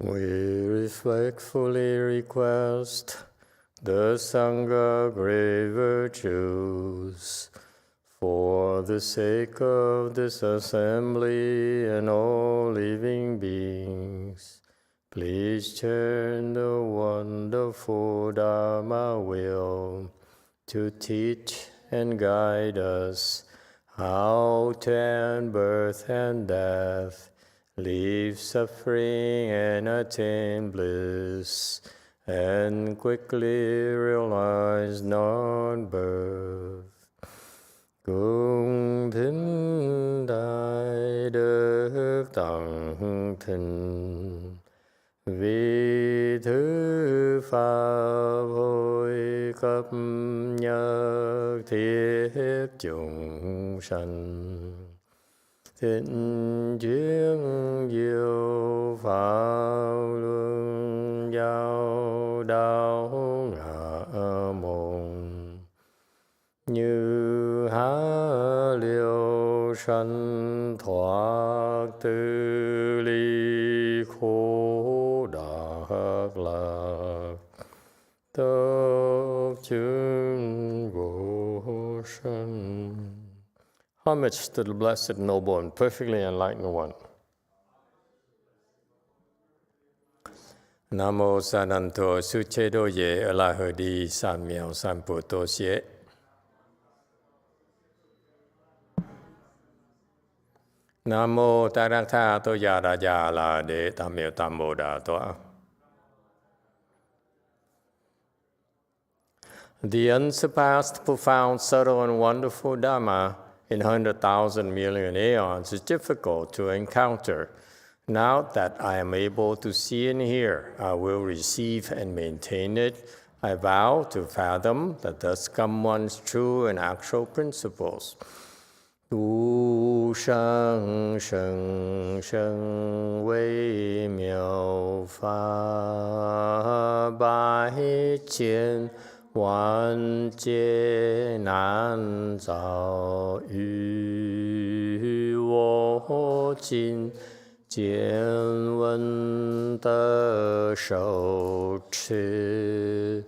We respectfully request the Sangha great virtues for the sake of this assembly and all living beings. Please turn the wonderful Dharma wheel to teach and guide us how to end birth and death, leave suffering and attain bliss, and quickly realize non-birth. Cung thính đại đức tận thịnh, vì thứ pháp hội cấp nhất thiết chúng sanh. Thịnh chuyên diệu pháp luân giao đạo ngã môn, như há liêu sanh thoát tư ly khổ đắc lạc, tốc chứng vô sanh. Homage to the Blessed Noble and Perfectly Enlightened One. Namo Sananto Suchedo Ye Alahadi Samyao Samputo Xie. Namo Tarakta To Yada Yala De Tamyo Tammo Da Toa. The unsurpassed, profound, subtle, and wonderful Dharma in 100,000 million aeons is difficult to encounter. Now that I am able to see and hear, I will receive and maintain it. I vow to fathom the thus come one's true and actual principles. Du sheng sheng sheng wei miao fa bai qian wan jie nan zao yu wo jin jian wen de shou chi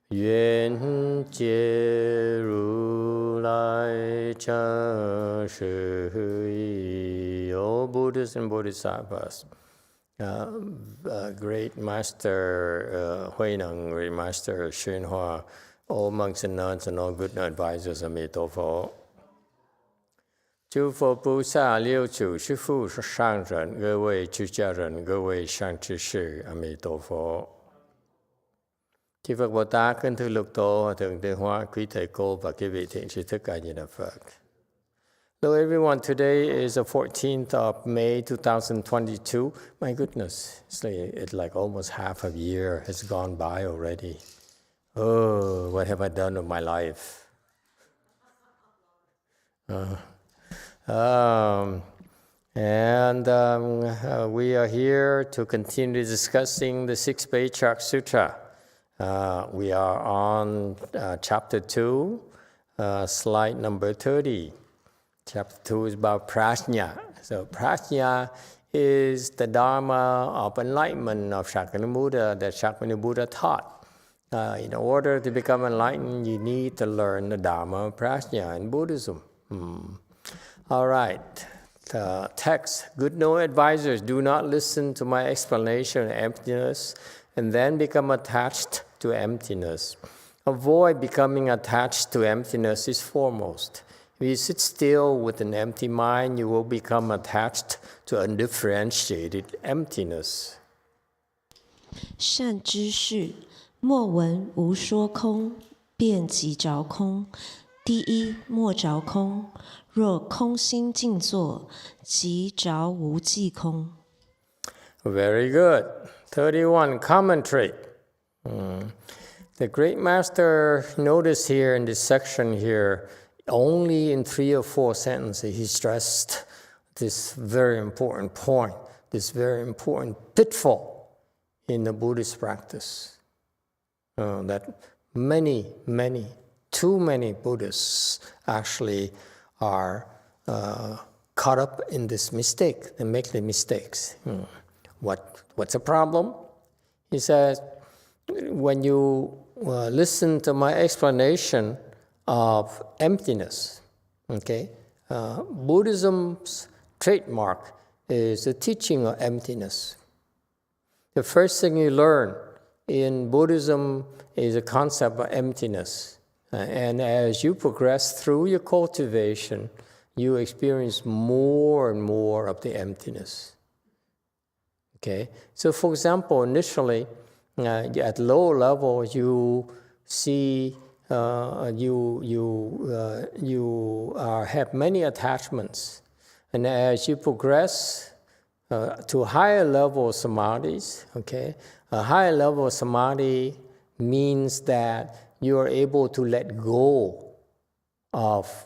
yuan jie ru lai cheng shi yi. All Buddhists and Bodhisattvas, great Master Huineng, great Master YongHua, all monks and nuns and all good advisors, Emitofuo. 诸佛菩萨六祖师父上人，各位出家人，各位善知识，阿弥陀佛。Chư Phật Bồ Tát, kính thưa Lục Tổ, Thượng Tọa Hóa, quý thầy cô và quý vị thiện tri thức A Di Đà Phật. Hello everyone, today is the 14th of May 2022. My goodness, it's like almost half a year has gone by already. Oh, what have I done with my life? We are here to continue discussing the Sixth Patriarch Sutra. We are on chapter 2, slide number 30. Chapter 2 is about prajna. So prajna is the Dharma of enlightenment of Shakyamuni Buddha that Shakyamuni Buddha taught. In order to become enlightened, you need to learn the Dharma of prajna in Buddhism. All right. The text, good no advisors, do not listen to my explanation of emptiness and then become attached to emptiness. Avoid becoming attached to emptiness is foremost. If you sit still with an empty mind, you will become attached to undifferentiated emptiness. 善知识，莫闻无说空，便即着空。第一，莫着空。若空心静坐，即着无记空。Very good. 31, commentary. The great master noticed here in this section here, only in 3 or 4 sentences, he stressed this very important point, this very important pitfall in the Buddhist practice. That too many Buddhists actually are caught up in this mistake. They make the mistakes. What's the problem? He says, when you listen to my explanation of emptiness, okay, Buddhism's trademark is the teaching of emptiness. The first thing you learn in Buddhism is the concept of emptiness. And as you progress through your cultivation, you experience more and more of the emptiness. Okay? So for example, initially, at low level, you see, have many attachments. And as you progress to higher level samadhis, okay, a higher level of samadhi means that you are able to let go of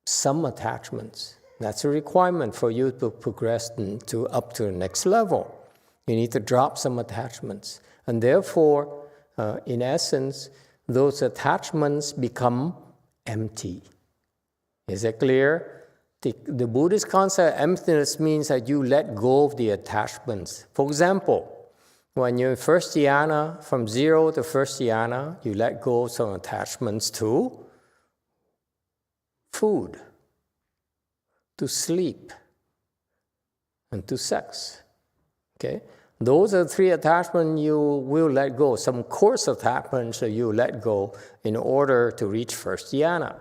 some attachments. That's a requirement for you to progress up to the next level. You need to drop some attachments. And therefore, in essence, those attachments become empty. Is that clear? The Buddhist concept of emptiness means that you let go of the attachments. For example, when you're in first dhyana, from 0 to first dhyana, you let go of some attachments to food, to sleep, and to sex. Okay? Those are the 3 attachments you will let go. Some coarse attachments you let go in order to reach first dhyana.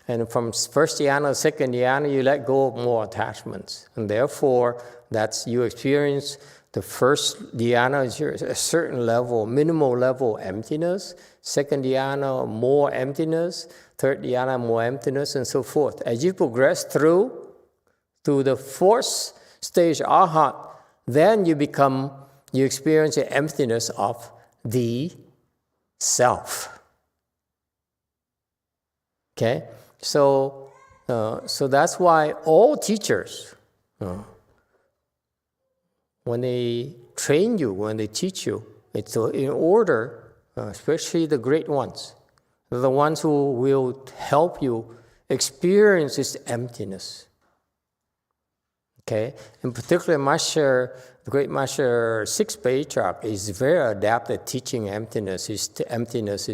And from first dhyana to second dhyana, you let go of more attachments. And therefore, you experience the first dhyana is a certain level, minimal level emptiness. Second dhyana, more emptiness. Third dhyana, more emptiness, and so forth. As you progress through to the 4th stage, arhat, then you experience the emptiness of the self. Okay? So that's why all teachers, when they train you, when they teach you, it's in order, especially the great ones, the ones who will help you experience this emptiness. Okay? In particular, the great Master 6th Patriarch is very adept at teaching emptiness. His emptiness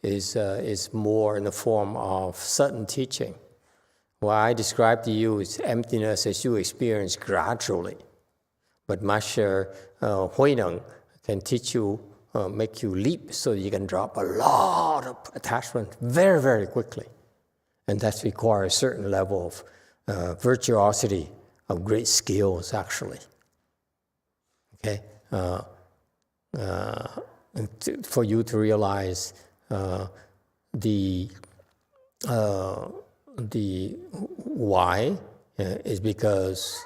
is more in the form of sudden teaching. What I describe to you is emptiness as you experience gradually. But Master Huineng can teach you, make you leap so you can drop a lot of attachment very, very quickly. And that requires a certain level of virtuosity, of great skills, actually. Okay? For you to realize the why is because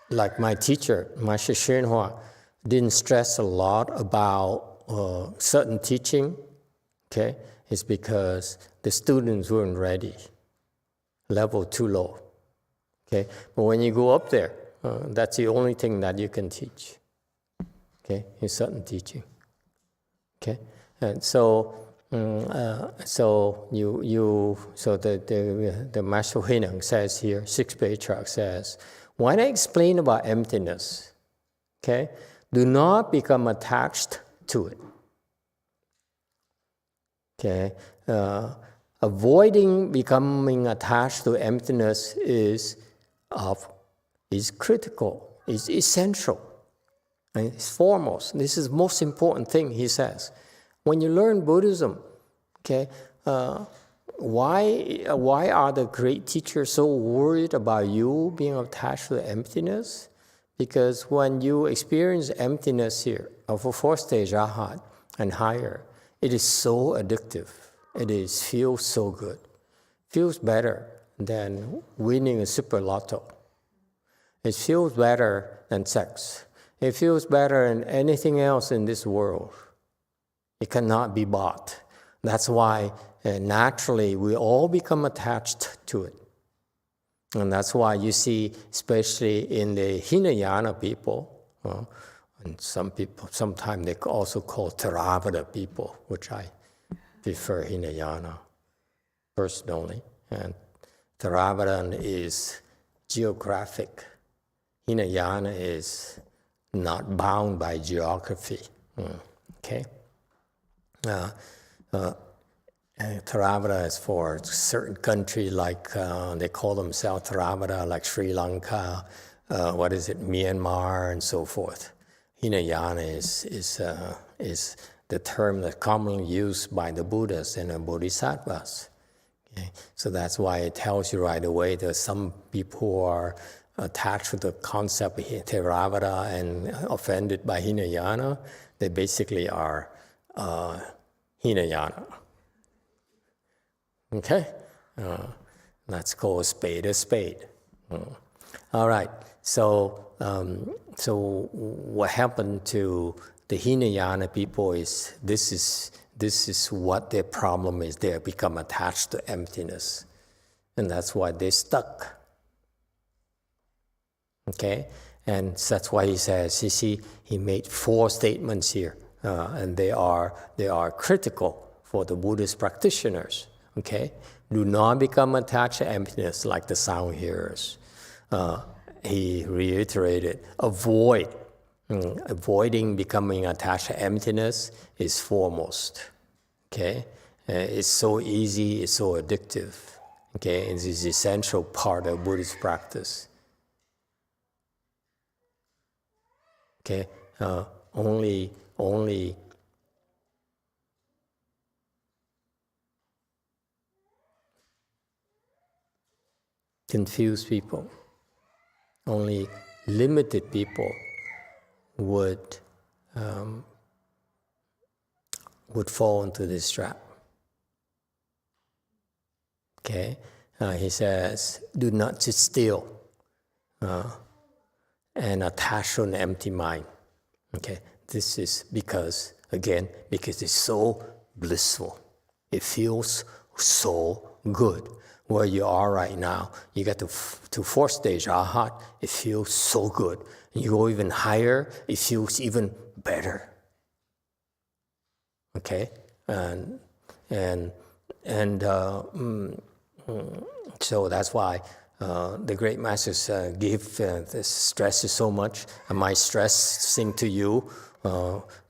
like my teacher, Master YongHua, didn't stress a lot about sudden teaching. Okay, it's because the students weren't ready, level too low. Okay, but when you go up there, that's the only thing that you can teach. Okay, is sudden teaching. Okay, and so the Master Huineng says here, 6th Patriarch says, when I explain about emptiness, okay, do not become attached to it. Okay, avoiding becoming attached to emptiness is critical, is essential, and it's foremost. This is the most important thing, he says. When you learn Buddhism, okay, why are the great teachers so worried about you being attached to the emptiness? Because when you experience emptiness here, of a 4th stage arhat and higher, it is so addictive. Feels so good. Feels better than winning a super lotto. It feels better than sex. It feels better than anything else in this world. It cannot be bought. That's why naturally we all become attached to it. And that's why you see, especially in the Hinayana people, and some people, sometimes they also call Theravada people, which I prefer Hinayana personally. And Theravada is geographic. Hinayana is not bound by geography. Okay? Theravada is for certain country like they call themselves Theravada, like Sri Lanka, Myanmar, and so forth. Hinayana is the term that's commonly used by the Buddhas and the Bodhisattvas. Okay? So that's why it tells you right away that some people who are attached to the concept of Theravada and offended by Hinayana, they basically are Hinayana. Okay? Let's call a spade a spade. All right. So what happened to the Hinayana people is this is what their problem is. They become attached to emptiness. And that's why they're stuck. Okay? And that's why he says, you see, he made 4 statements here. And they are critical for the Buddhist practitioners. Okay? Do not become attached to emptiness like the sound hearers. He reiterated, avoiding becoming attached to emptiness is foremost. Okay? It's so easy, it's so addictive. Okay? It's an essential part of Buddhist practice. Okay? Only confused people, only limited people would fall into this trap. Okay? He says, do not sit still and attach to an empty mind. Okay? This is because it's so blissful. It feels so good. Where you are right now, you get to 4th stage, Arhat, it feels so good. You go even higher, it feels even better. Okay? So that's why the great masters give the stresses so much. And my stressing to you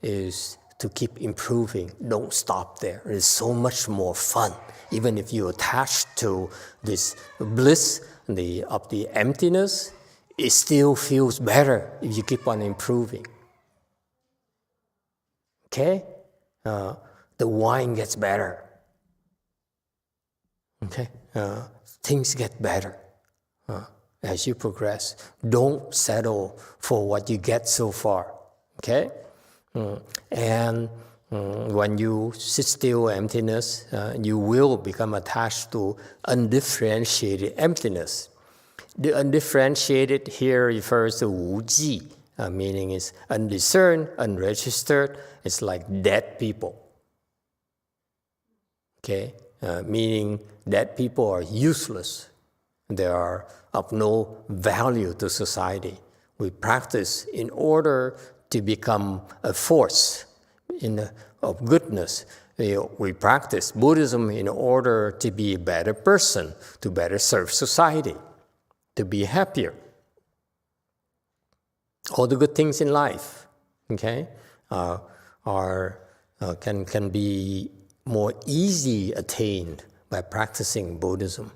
is to keep improving. Don't stop there. It's so much more fun. Even if you attach to this bliss of the emptiness, it still feels better if you keep on improving. Okay? The wine gets better. Okay? Things get better as you progress. Don't settle for what you get so far. Okay? And when you sit still emptiness, you will become attached to undifferentiated emptiness. The undifferentiated here refers to wu ji, meaning is undiscerned, unregistered. It's like dead people. Okay? Meaning dead people are useless. They are of no value to society. We practice in order to become a force of goodness. We practice Buddhism in order to be a better person, to better serve society, to be happier. All the good things in life, okay, can be more easily attained by practicing Buddhism.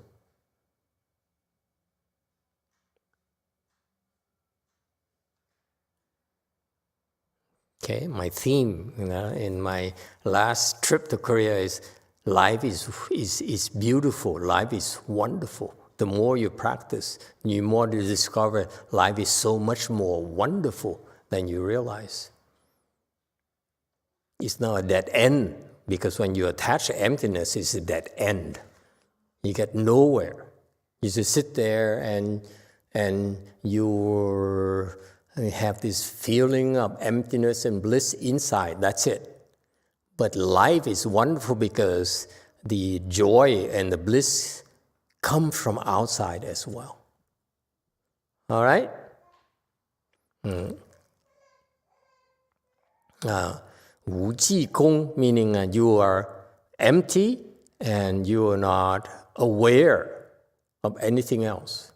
Okay, my theme, in my last trip to Korea is life is beautiful, life is wonderful. The more you practice, the more you discover life is so much more wonderful than you realize. It's not a dead end, because when you attach to emptiness, it's a dead end. You get nowhere. You just sit there and you have this feeling of emptiness and bliss inside. That's it. But life is wonderful because the joy and the bliss come from outside as well. All right? Wu ji gong, meaning you are empty and you are not aware of anything else.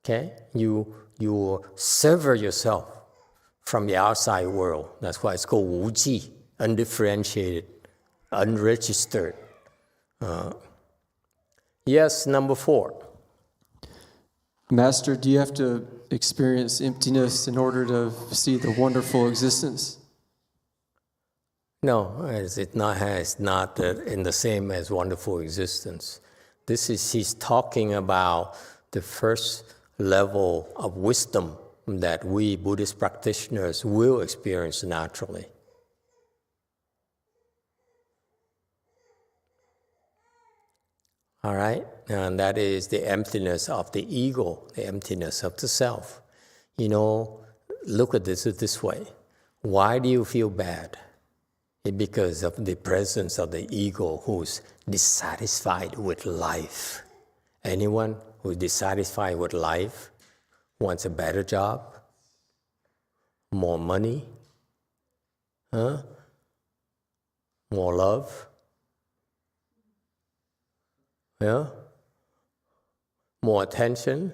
Okay? You sever yourself from the outside world. That's why it's called 无记, undifferentiated, unregistered. Yes, number 4. Master, do you have to experience emptiness in order to see the wonderful existence? No, it's not in the same as wonderful existence. He's talking about the first level of wisdom that we Buddhist practitioners will experience naturally. All right? And that is the emptiness of the ego, the emptiness of the self. Look at this way. Why do you feel bad? It's because of the presence of the ego who's dissatisfied with life. Anyone who's dissatisfied with life wants a better job, more money, more love, more attention,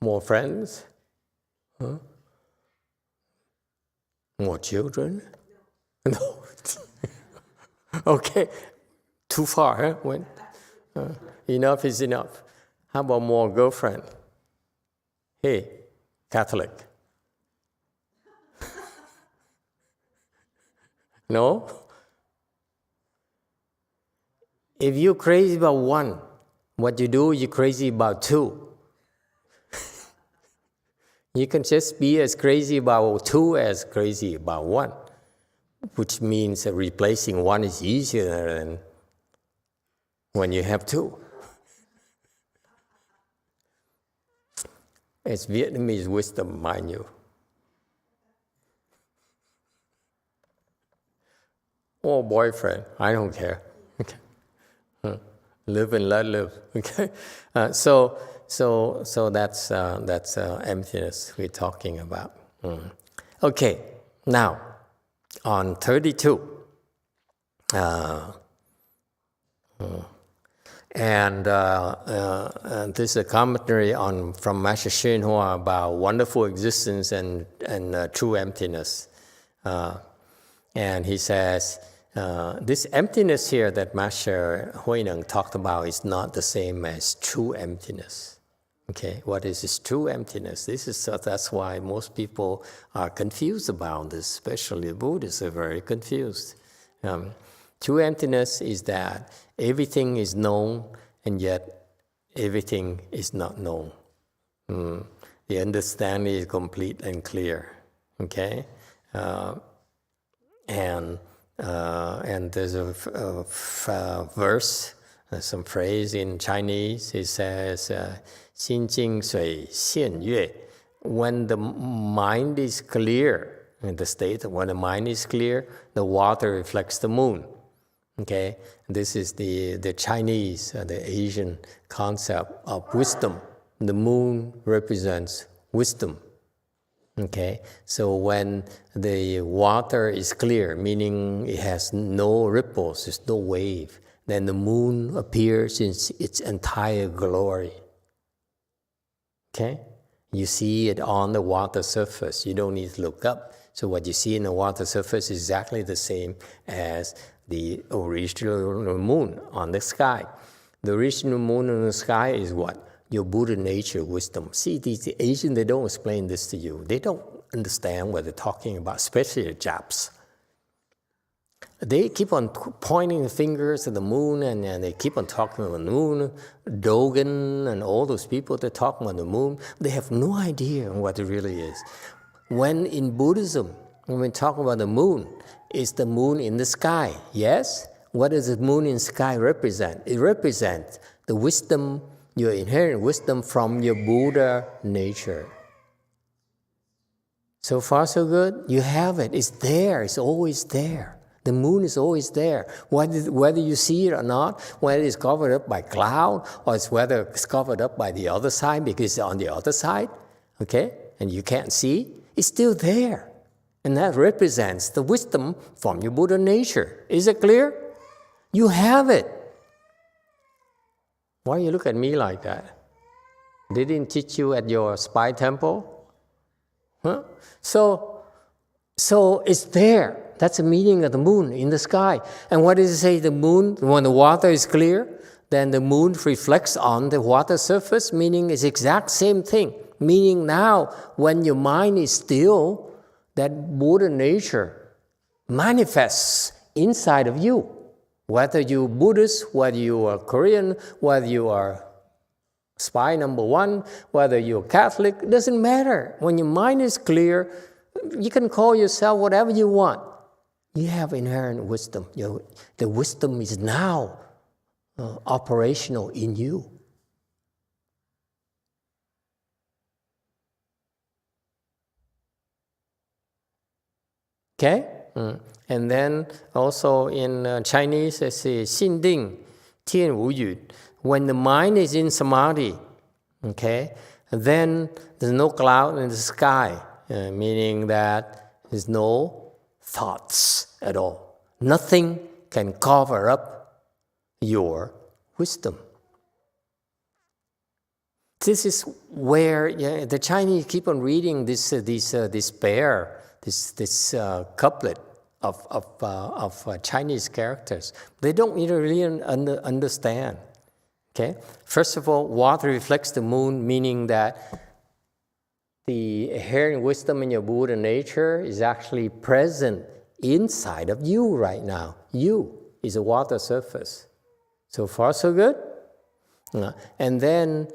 more friends, more children. No. Okay, too far, huh? Enough is enough. How about more girlfriend? Hey, Catholic. No? If you're crazy about one, what you do, you're crazy about two. You can just be as crazy about two as crazy about one, which means that replacing one is easier than when you have two. It's Vietnamese wisdom, mind you. Or boyfriend, I don't care. Okay. Live and let live. Okay. So that's emptiness we're talking about. Okay. Now, on 32. And this is a commentary from Master YongHua about wonderful existence and true emptiness. And he says, this emptiness here that Master Huineng talked about is not the same as true emptiness. Okay, what is this true emptiness? That's why most people are confused about this, especially the Buddhists are very confused. True emptiness is that everything is known and yet everything is not known. The understanding is complete and clear. Okay, and there's a verse, some phrase in Chinese. It says, 心静水现月. When the mind is clear, in the state when the mind is clear, the water reflects the moon. Okay, this is the Chinese, the Asian concept of wisdom. The moon represents wisdom. Okay, so when the water is clear, meaning it has no ripples, there's no wave, then the moon appears in its entire glory. Okay, you see it on the water surface. You don't need to look up. So what you see in the water surface is exactly the same as the original moon on the sky. The original moon on the sky is what? Your Buddha nature wisdom. See, the Asians, they don't explain this to you. They don't understand what they're talking about, especially the Japs. They keep on pointing the fingers at the moon, and they keep on talking about the moon. Dogen and all those people, they're talking about the moon. They have no idea what it really is. When in Buddhism, when we talk about the moon, it's the moon in the sky, yes? What does the moon in the sky represent? It represents the wisdom, your inherent wisdom from your Buddha nature. So far, so good? You have it. It's there. It's always there. The moon is always there. Whether you see it or not, whether it's covered up by cloud, or whether it's covered up by the other side because it's on the other side, okay, and you can't see, it's still there. And that represents the wisdom from your Buddha nature. Is it clear? You have it. Why you look at me like that? They didn't teach you at your spy temple? Huh? So it's there. That's the meaning of the moon in the sky. And what does it say? The moon, when the water is clear, then the moon reflects on the water surface, meaning it's exact same thing. Meaning now, when your mind is still, that Buddha nature manifests inside of you. Whether you're Buddhist, whether you are Korean, whether you are spy number one, whether you're Catholic, it doesn't matter. When your mind is clear, you can call yourself whatever you want. You have inherent wisdom. The wisdom is now operational in you. Okay? And then also in Chinese, they say, 心定天无语. When the mind is in samadhi, okay, then there's no cloud in the sky, meaning that there's no thoughts at all. Nothing can cover up your wisdom. This is where the Chinese keep on reading this couplet of Chinese characters. They don't really understand. Okay? First of all, water reflects the moon, meaning that the inherent wisdom in your Buddha nature is actually present inside of you right now. You is a water surface. So far, so good? And then,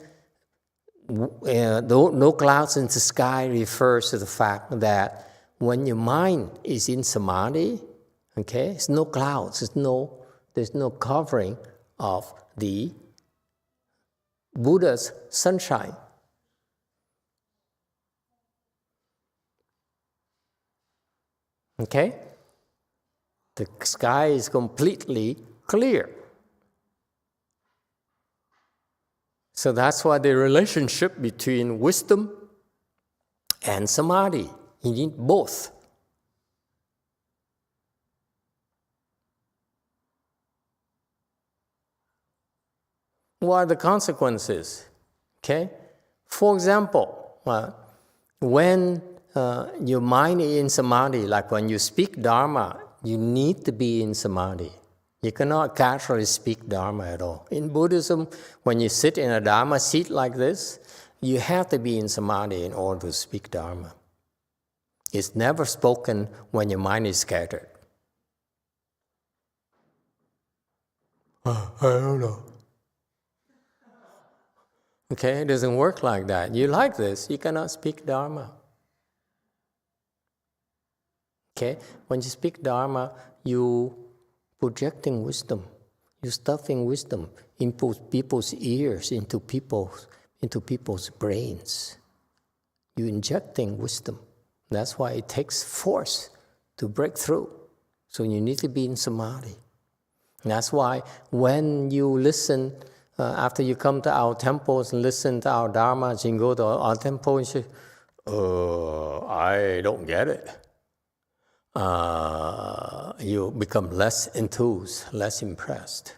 no clouds in the sky refers to the fact that when your mind is in samadhi, okay, there's no clouds, there's no covering of the Buddha's sunshine. Okay? The sky is completely clear. So that's why the relationship between wisdom and samadhi, you need both. What are the consequences? Okay? For example, when your mind is in samadhi, like when you speak Dharma, you need to be in samadhi. You cannot casually speak Dharma at all. In Buddhism, when you sit in a Dharma seat like this, you have to be in samadhi in order to speak Dharma. It's never spoken when your mind is scattered. I don't know. Okay, it doesn't work like that. You like this, you cannot speak Dharma. Okay, when you speak Dharma, you projecting wisdom, you stuffing wisdom into people's ears, into people's brains. You injecting wisdom. That's why it takes force to break through. So you need to be in samadhi. And that's why when you listen, after you come to our temples and listen to our dharmas, you go to our temple and say, I don't get it. You become less enthused, less impressed,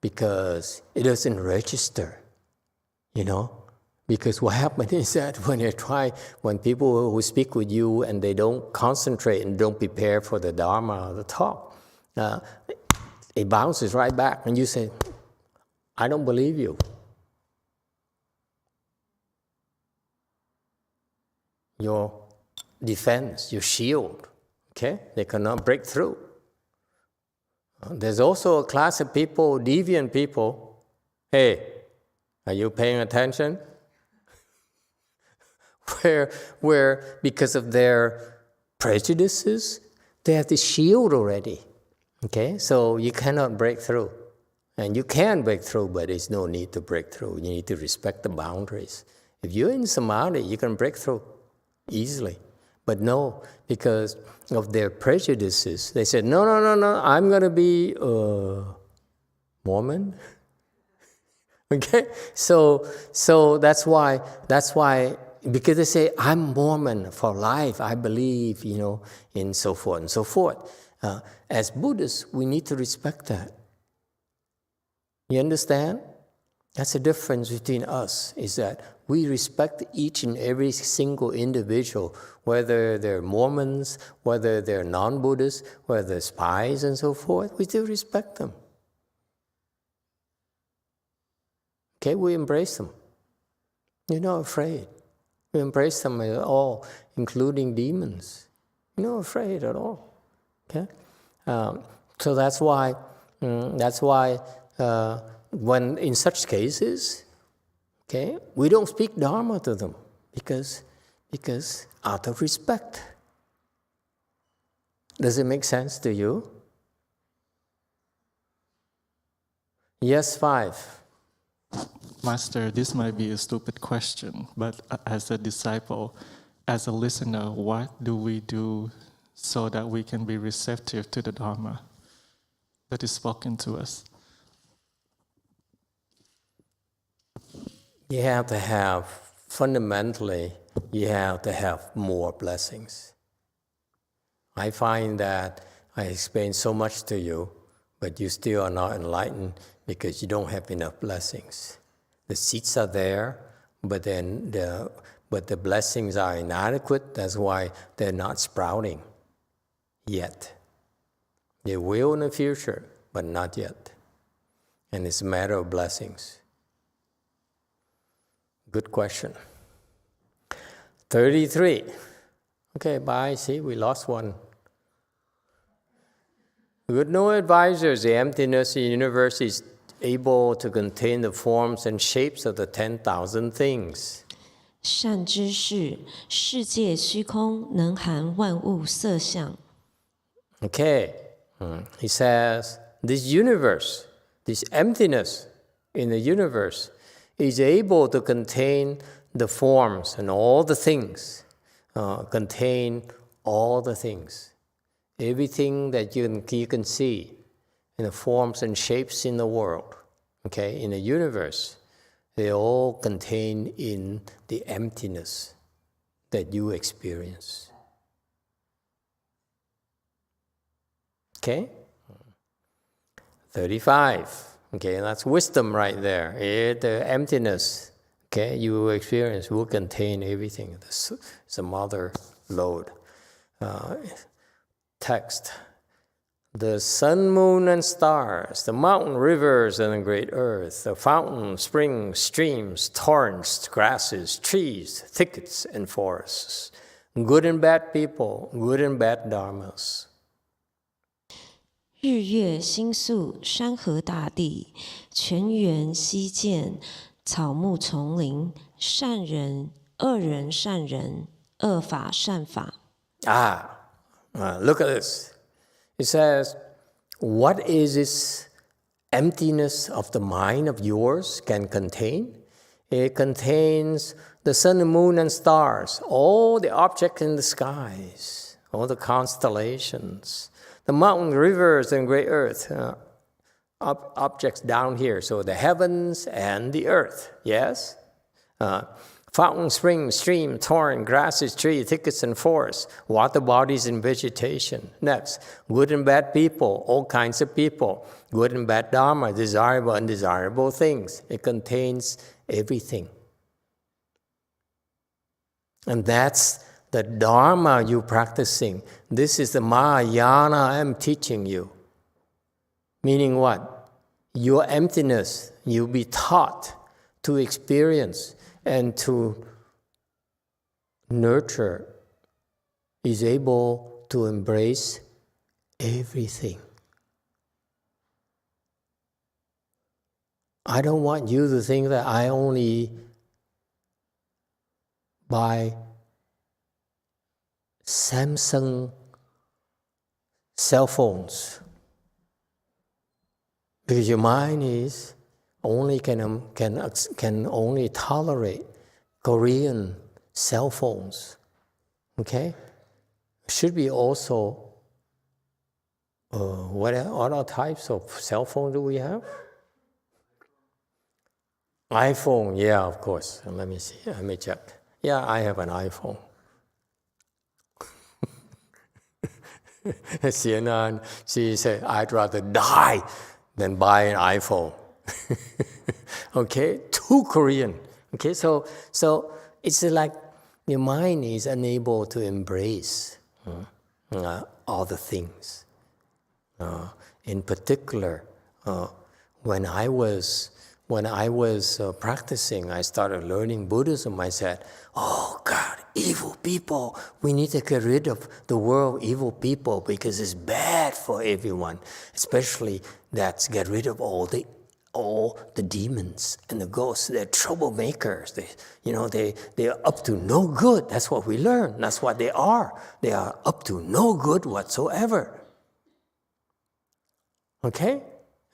because it doesn't register, Because what happens is that when people who speak with you and they don't concentrate and don't prepare for the Dharma or the talk, it bounces right back and you say, I don't believe you. Your defense, your shield, okay? They cannot break through. There's also a class of people, deviant people. Hey, are you paying attention? Where because of their prejudices, they have this shield already. Okay, so you cannot break through. And you can break through, but there's no need to break through. You need to respect the boundaries. If you're in samadhi, you can break through easily. But no, because of their prejudices, they said, no, I'm going to be Mormon. Okay, so that's why, because they say, I'm Mormon for life, I believe, in so forth and so forth. As Buddhists, we need to respect that. You understand? That's the difference between us, is that we respect each and every single individual, whether they're Mormons, whether they're non-Buddhists, whether they're spies and so forth, we still respect them. Okay, we embrace them. You're not afraid. We embrace them at all, including demons. You're not afraid at all. Okay, so that's why when in such cases, okay, we don't speak Dharma to them because out of respect. Does it make sense to you? Yes, 5. Master, this might be a stupid question, but as a disciple, as a listener, what do we do so that we can be receptive to the Dharma that is spoken to us? You have to have, fundamentally, you have to have more blessings. I find that I explain so much to you, but you still are not enlightened because you don't have enough blessings. The seeds are there, but the blessings are inadequate. That's why they're not sprouting yet. They will in the future, but not yet. And it's a matter of blessings. Good question. 33. Okay, bye. See, we lost one. With no advisors, the emptiness of the universe is able to contain the forms and shapes of the 10,000 things. 善知识，世界虚空能含万物色相。 Okay, he says, this universe, this emptiness in the universe is able to contain the forms and all the things, contain all the things. Everything that you can see in the forms and shapes in the world, okay, in the universe, they all contain in the emptiness that you experience. Okay? 35. Okay, that's wisdom right there. The emptiness, okay, you experience will contain everything. It's a mother lode. Text. The sun, moon, and stars, the mountain, rivers, and the great earth, the fountains, springs, streams, torrents, grasses, trees, thickets, and forests, good and bad people, good and bad dharmas. 日月星宿、山河大地、泉源溪涧、草木丛林、善人、恶人、善人、恶法、善法。 Look at this. It says, what is this emptiness of the mind of yours can contain? It contains the sun and moon and stars, all the objects in the skies, all the constellations, the mountains, rivers, and great earth, objects down here. So the heavens and the earth, yes? Fountain, spring, stream, torrent, grasses, trees, thickets, and forests, water bodies and vegetation. Next, good and bad people, all kinds of people, good and bad dharma, desirable and undesirable things. It contains everything. And that's the dharma you're practicing. This is the Mahayana I'm teaching you. Meaning what? Your emptiness, you'll be taught to experience and to nurture, is able to embrace everything. I don't want you to think that I only buy Samsung cell phones, because your mind is only can only tolerate Korean cell phones. Okay, should be also what other types of cell phone do we have? iPhone, yeah, of course. Let me see. Let me check. Yeah, I have an iPhone. She said, I'd rather die than buy an iPhone. Okay, too Korean. Okay, so it's like your mind is unable to embrace all the things. In particular, when I was practicing, I started learning Buddhism. I said, "Oh God, evil people! We need to get rid of the world evil people because it's bad for everyone. Especially get rid of all the demons and the ghosts. They're troublemakers. They're up to no good. That's what we learn. That's what they are. They are up to no good whatsoever." Okay?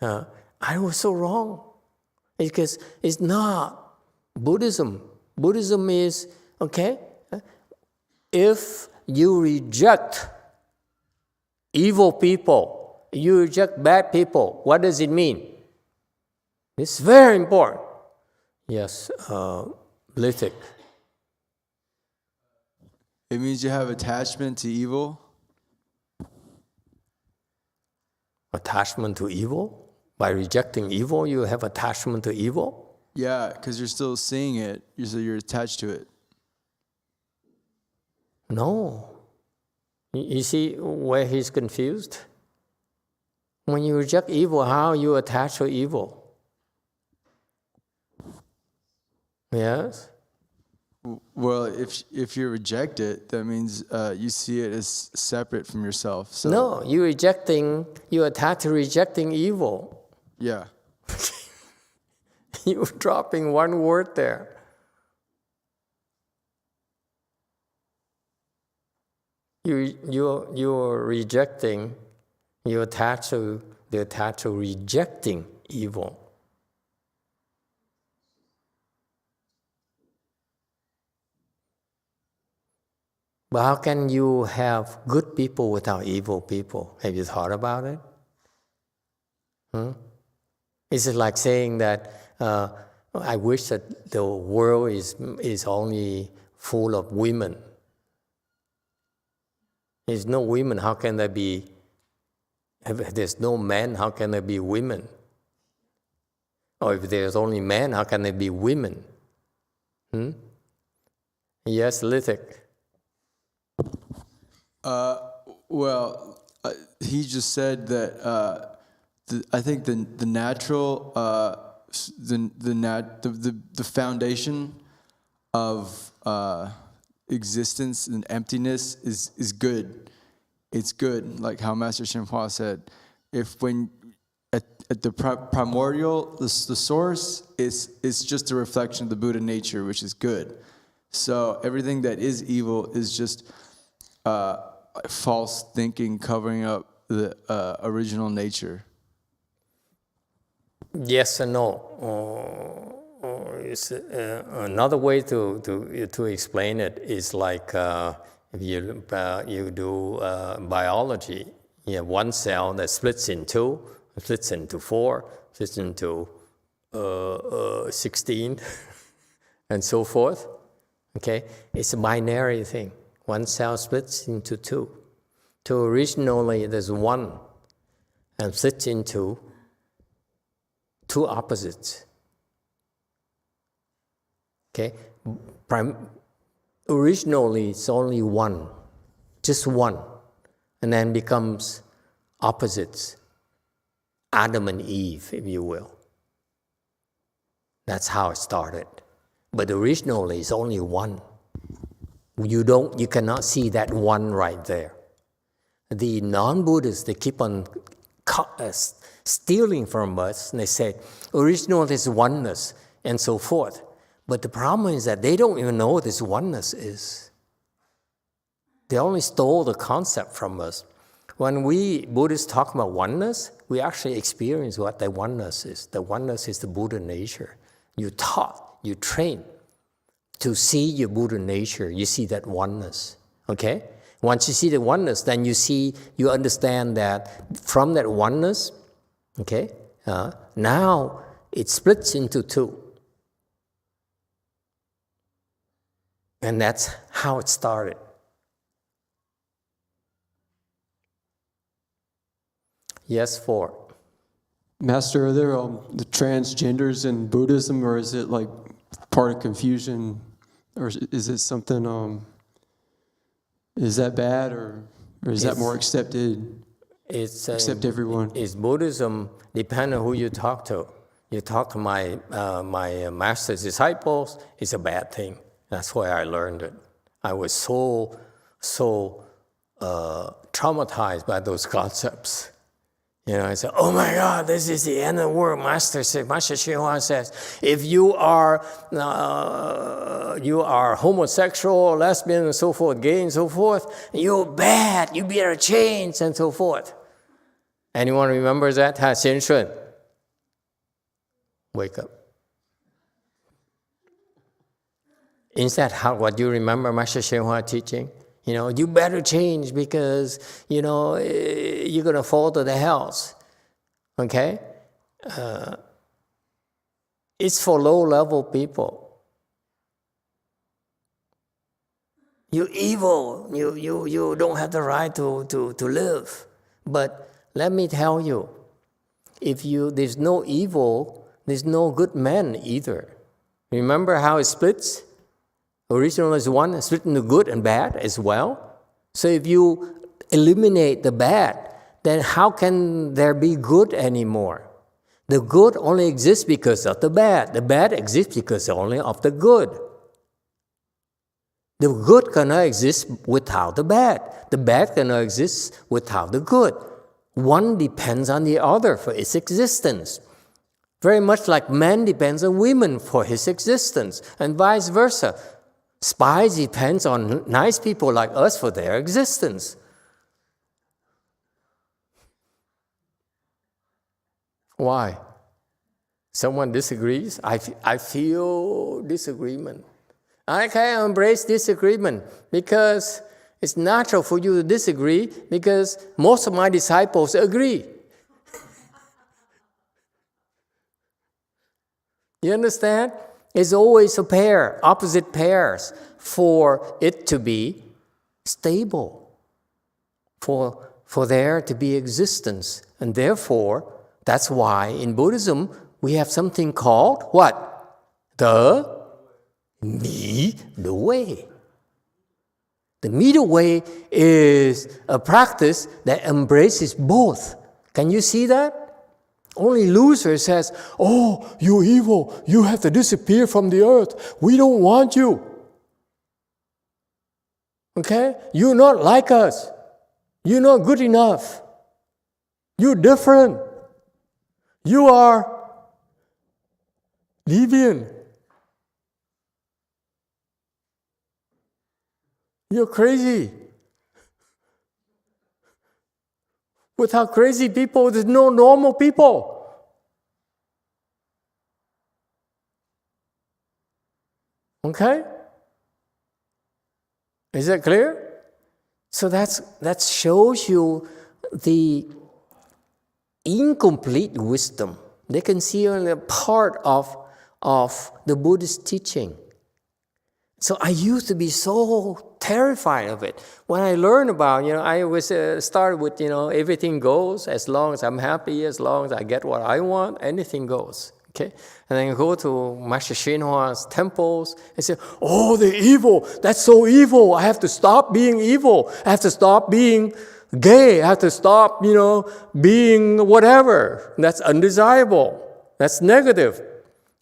I was so wrong. Because it's not Buddhism. Buddhism is, okay, if you reject evil people, you reject bad people, what does it mean? It's very important. Yes, Litik. It means you have attachment to evil. Attachment to evil? By rejecting evil, you have attachment to evil? Yeah, because you're still seeing it, so you're attached to it. No. You see where he's confused? When you reject evil, how are you attached to evil? Yes? Well, if you reject it, that means you see it as separate from yourself. So, No, you attach to rejecting evil. Yeah. You're dropping one word there. You're rejecting, you attach to rejecting evil. But how can you have good people without evil people? Have you thought about it? Is it like saying that I wish that the world is only full of women? There's no women, how can there be? If there's no men, how can there be women? Or if there's only men, how can there be women? Yes, Litik. Well, he just said that I think the natural, the foundation of existence and emptiness is good. It's good, like how Master YongHua said. At the primordial, the source is just a reflection of the Buddha nature, which is good. So everything that is evil is just false thinking covering up the original nature. Yes and no. It's, another way to explain it is like if you do biology. You have one cell that splits in two, splits into 4, splits into 16, and so forth. Okay, it's a binary thing. One cell splits into 2. So originally there's 1, and splits into 2 opposites. Okay, originally it's only 1, just 1, and then becomes opposites, Adam and Eve, if you will. That's how it started. But originally it's only 1. You cannot see that 1 right there. The non-Buddhists, they keep on stealing from us, and they say, original is oneness, and so forth. But the problem is that they don't even know what this oneness is. They only stole the concept from us. When we Buddhists talk about oneness, we actually experience what the oneness is. The oneness is the Buddha nature. You taught, you train to see your Buddha nature. You see that oneness, okay? Once you see the oneness, then you understand that from that oneness, okay, now it splits into 2. And that's how it started. Yes, 4. Master, are there the transgenders in Buddhism, or is it like part of confusion, or is it something? Is that bad, or is that more accepted? Accept everyone. It's Buddhism. Depends on who you talk to. You talk to my master's disciples, it's a bad thing. That's why I learned it. I was so traumatized by those concepts. I said, oh my God, this is the end of the world. Master YongHua says, if you are homosexual, lesbian, and so forth, gay, and so forth, you're bad. You better change, and so forth. Anyone remembers that? Xin Shun. Wake up. Is that what you remember Master YongHua teaching? You better change because, you're going to fall to the hells. Okay? It's for low-level people. You're evil. You don't have the right to live. But let me tell you, there's no evil, there's no good man either. Remember how it splits? Original is one, split into good and bad as well. So if you eliminate the bad, then how can there be good anymore? The good only exists because of the bad. The bad exists because only of the good. The good cannot exist without the bad. The bad cannot exist without the good. One depends on the other for its existence. Very much like man depends on women for his existence, and vice versa. Spies depends on nice people like us for their existence. Why? Someone disagrees? I feel disagreement. I can embrace disagreement because it's natural for you to disagree because most of my disciples agree. You understand? It's always a pair, opposite pairs, for it to be stable, for there to be existence. And therefore, that's why in Buddhism, we have something called what? The middle way. The middle way is a practice that embraces both. Can you see that? Only loser says, oh, you're evil. You have to disappear from the earth. We don't want you. Okay? You're not like us. You're not good enough. You're different. You are deviant. You're crazy. Without crazy people, there's no normal people. Okay? Is that clear? So that shows you the incomplete wisdom. They can see only a part of the Buddhist teaching. So I used to be so terrified of it. When I learned about, I was started with, everything goes as long as I'm happy, as long as I get what I want, anything goes. Okay? And then I go to Master YongHua's temples and say, oh, they're evil. That's so evil. I have to stop being evil. I have to stop being gay. I have to stop, being whatever. That's undesirable. That's negative.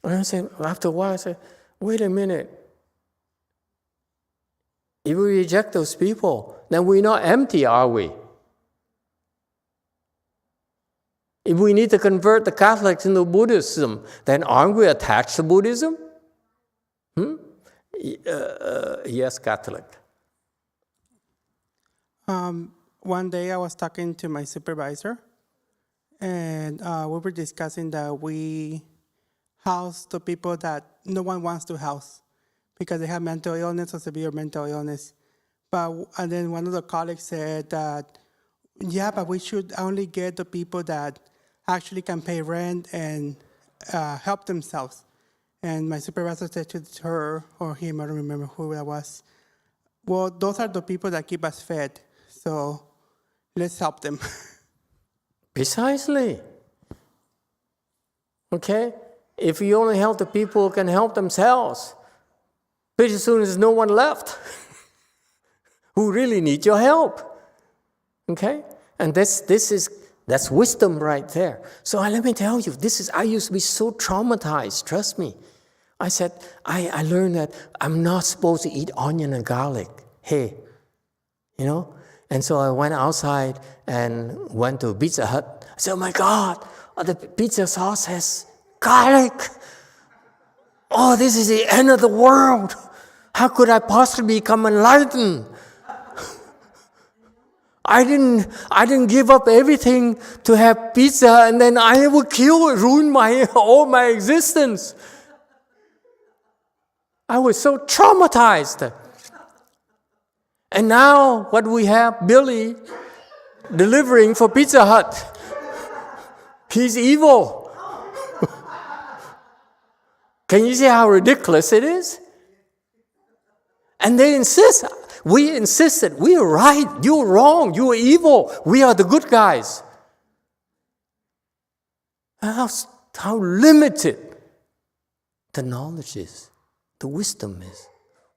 And I say, after a while, I say, wait a minute. If we reject those people, then we're not empty, are we? If we need to convert the Catholics into Buddhism, then aren't we attached to Buddhism? Yes, Catholic. One day I was talking to my supervisor, and we were discussing that we house the people that no one wants to house, because they have mental illness or severe mental illness. And then one of the colleagues said that, yeah, but we should only get the people that actually can pay rent and help themselves. And my supervisor said to her, or him, I don't remember who that was, well, those are the people that keep us fed, so let's help them. Precisely. Okay? If you only help the people who can help themselves, pretty soon there's no one left who really need your help. Okay? And that's wisdom right there. So let me tell you, I used to be so traumatized, trust me. I said, I learned that I'm not supposed to eat onion and garlic. Hey, you know? And so I went outside and went to Pizza Hut. I said, oh my God, the pizza sauce has garlic. Oh, this is the end of the world. How could I possibly become enlightened? I didn't give up everything to have pizza, and then I would ruin all my existence. I was so traumatized. And now what we have, Billy delivering for Pizza Hut. He's evil. Can you see how ridiculous it is? And they insist. We insisted, we are right, you are wrong, you are evil, we are the good guys. How limited the knowledge is, the wisdom is.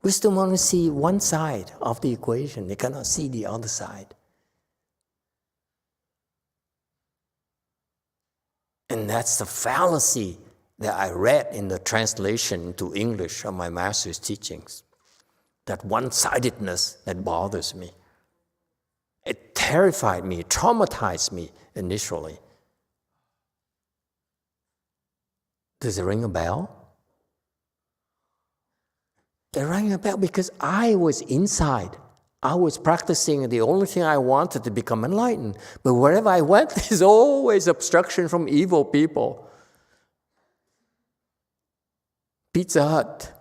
Wisdom only see one side of the equation, they cannot see the other side. And that's the fallacy that I read in the translation to English of my master's teachings. That one-sidedness that bothers me. It terrified me, traumatized me initially. Does it ring a bell? It rang a bell because I was inside. I was practicing the only thing I wanted to become enlightened. But wherever I went, there's always obstruction from evil people. Pizza Hut.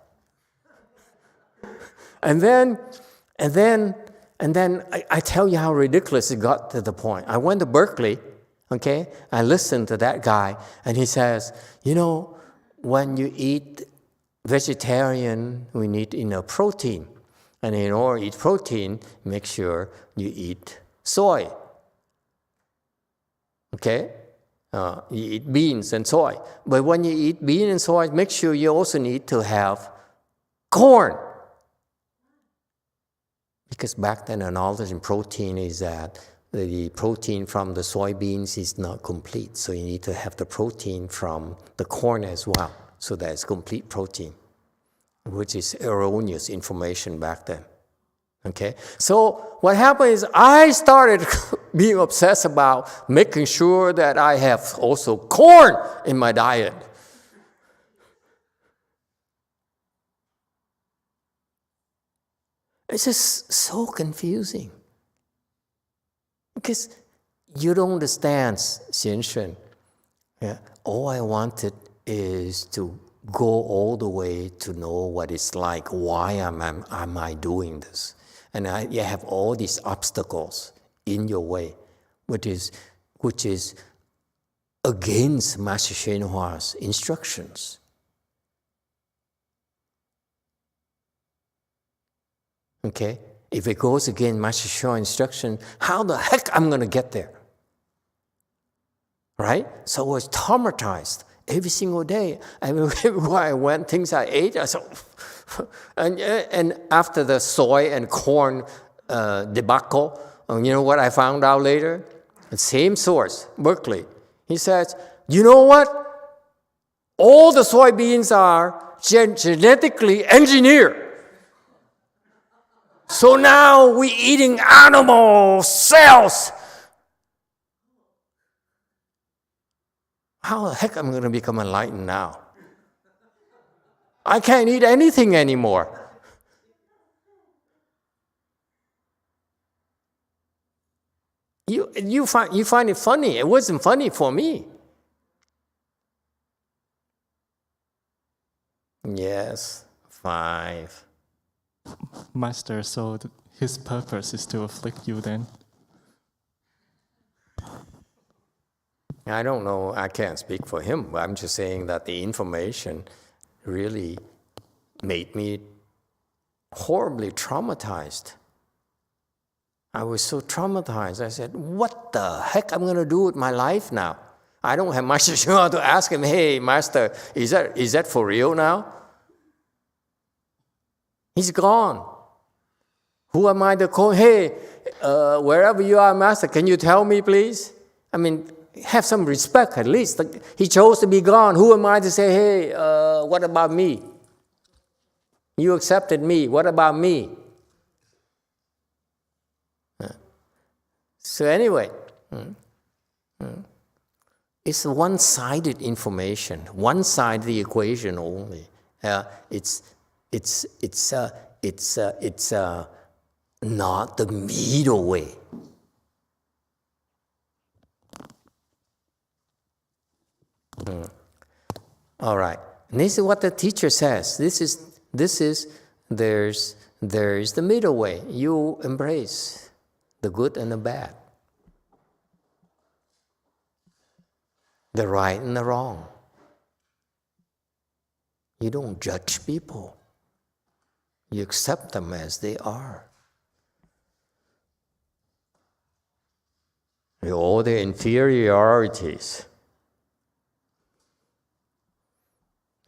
And then I tell you how ridiculous it got to the point. I went to Berkeley, okay? I listened to that guy, and he says, you know, when you eat vegetarian, we need protein. And in order to eat protein, make sure you eat soy. Okay? You eat beans and soy. But when you eat beans and soy, make sure you also need to have corn. Because back then the knowledge in protein is that the protein from the soybeans is not complete. So you need to have the protein from the corn as well. So that's complete protein, which is erroneous information back then. Okay? So what happened is I started being obsessed about making sure that I have also corn in my diet. It's just so confusing. Because you don't understand, Xian Shen. Yeah? All I wanted is to go all the way to know what it's like. Why am I doing this? And you have all these obstacles in your way, which is against Master YongHua's instructions. Okay? If it goes against Master YongHua's instruction, how the heck I'm going to get there? Right? So I was traumatized every single day. Everywhere I went, things I ate, I said, and after the soy and corn debacle, you know what I found out later? The same source, Berkeley. He says, you know what? All the soybeans are genetically engineered. So now we're eating animal cells. How the heck am I going to become enlightened now? I can't eat anything anymore. You find it funny. It wasn't funny for me. Yes, 5. Master, so his purpose is to afflict you then? I don't know, I can't speak for him, but I'm just saying that the information really made me horribly traumatized. I was so traumatized. I said, what the heck am I going to do with my life now? I don't have Master YongHua to ask him, hey, Master, is that for real now? He's gone. Who am I to call? Hey, wherever you are, Master, can you tell me, please? I mean, have some respect at least. Like, he chose to be gone. Who am I to say, hey, what about me? You accepted me. What about me? So anyway, it's one-sided information, one-sided equation only. It's not the middle way. All right. And this is what the teacher says. There's the middle way. You embrace the good and the bad, the right and the wrong. You don't judge people. You accept them as they are. All their inferiorities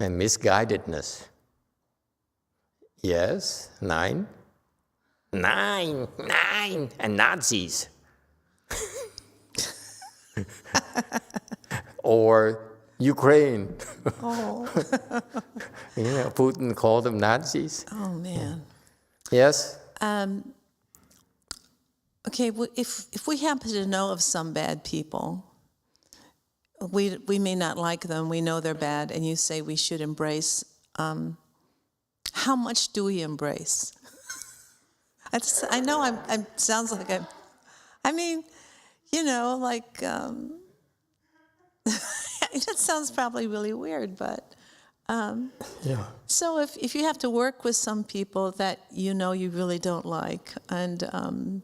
and misguidedness. Yes, 9, and Nazis. Or Ukraine. Oh. Putin called them Nazis. Oh, man. Yes? Okay, well, if we happen to know of some bad people, we may not like them, we know they're bad, and you say we should embrace, how much do we embrace? I know I'm sounds like I mean, like, it sounds probably really weird, but, Yeah. so if you have to work with some people that you really don't like, and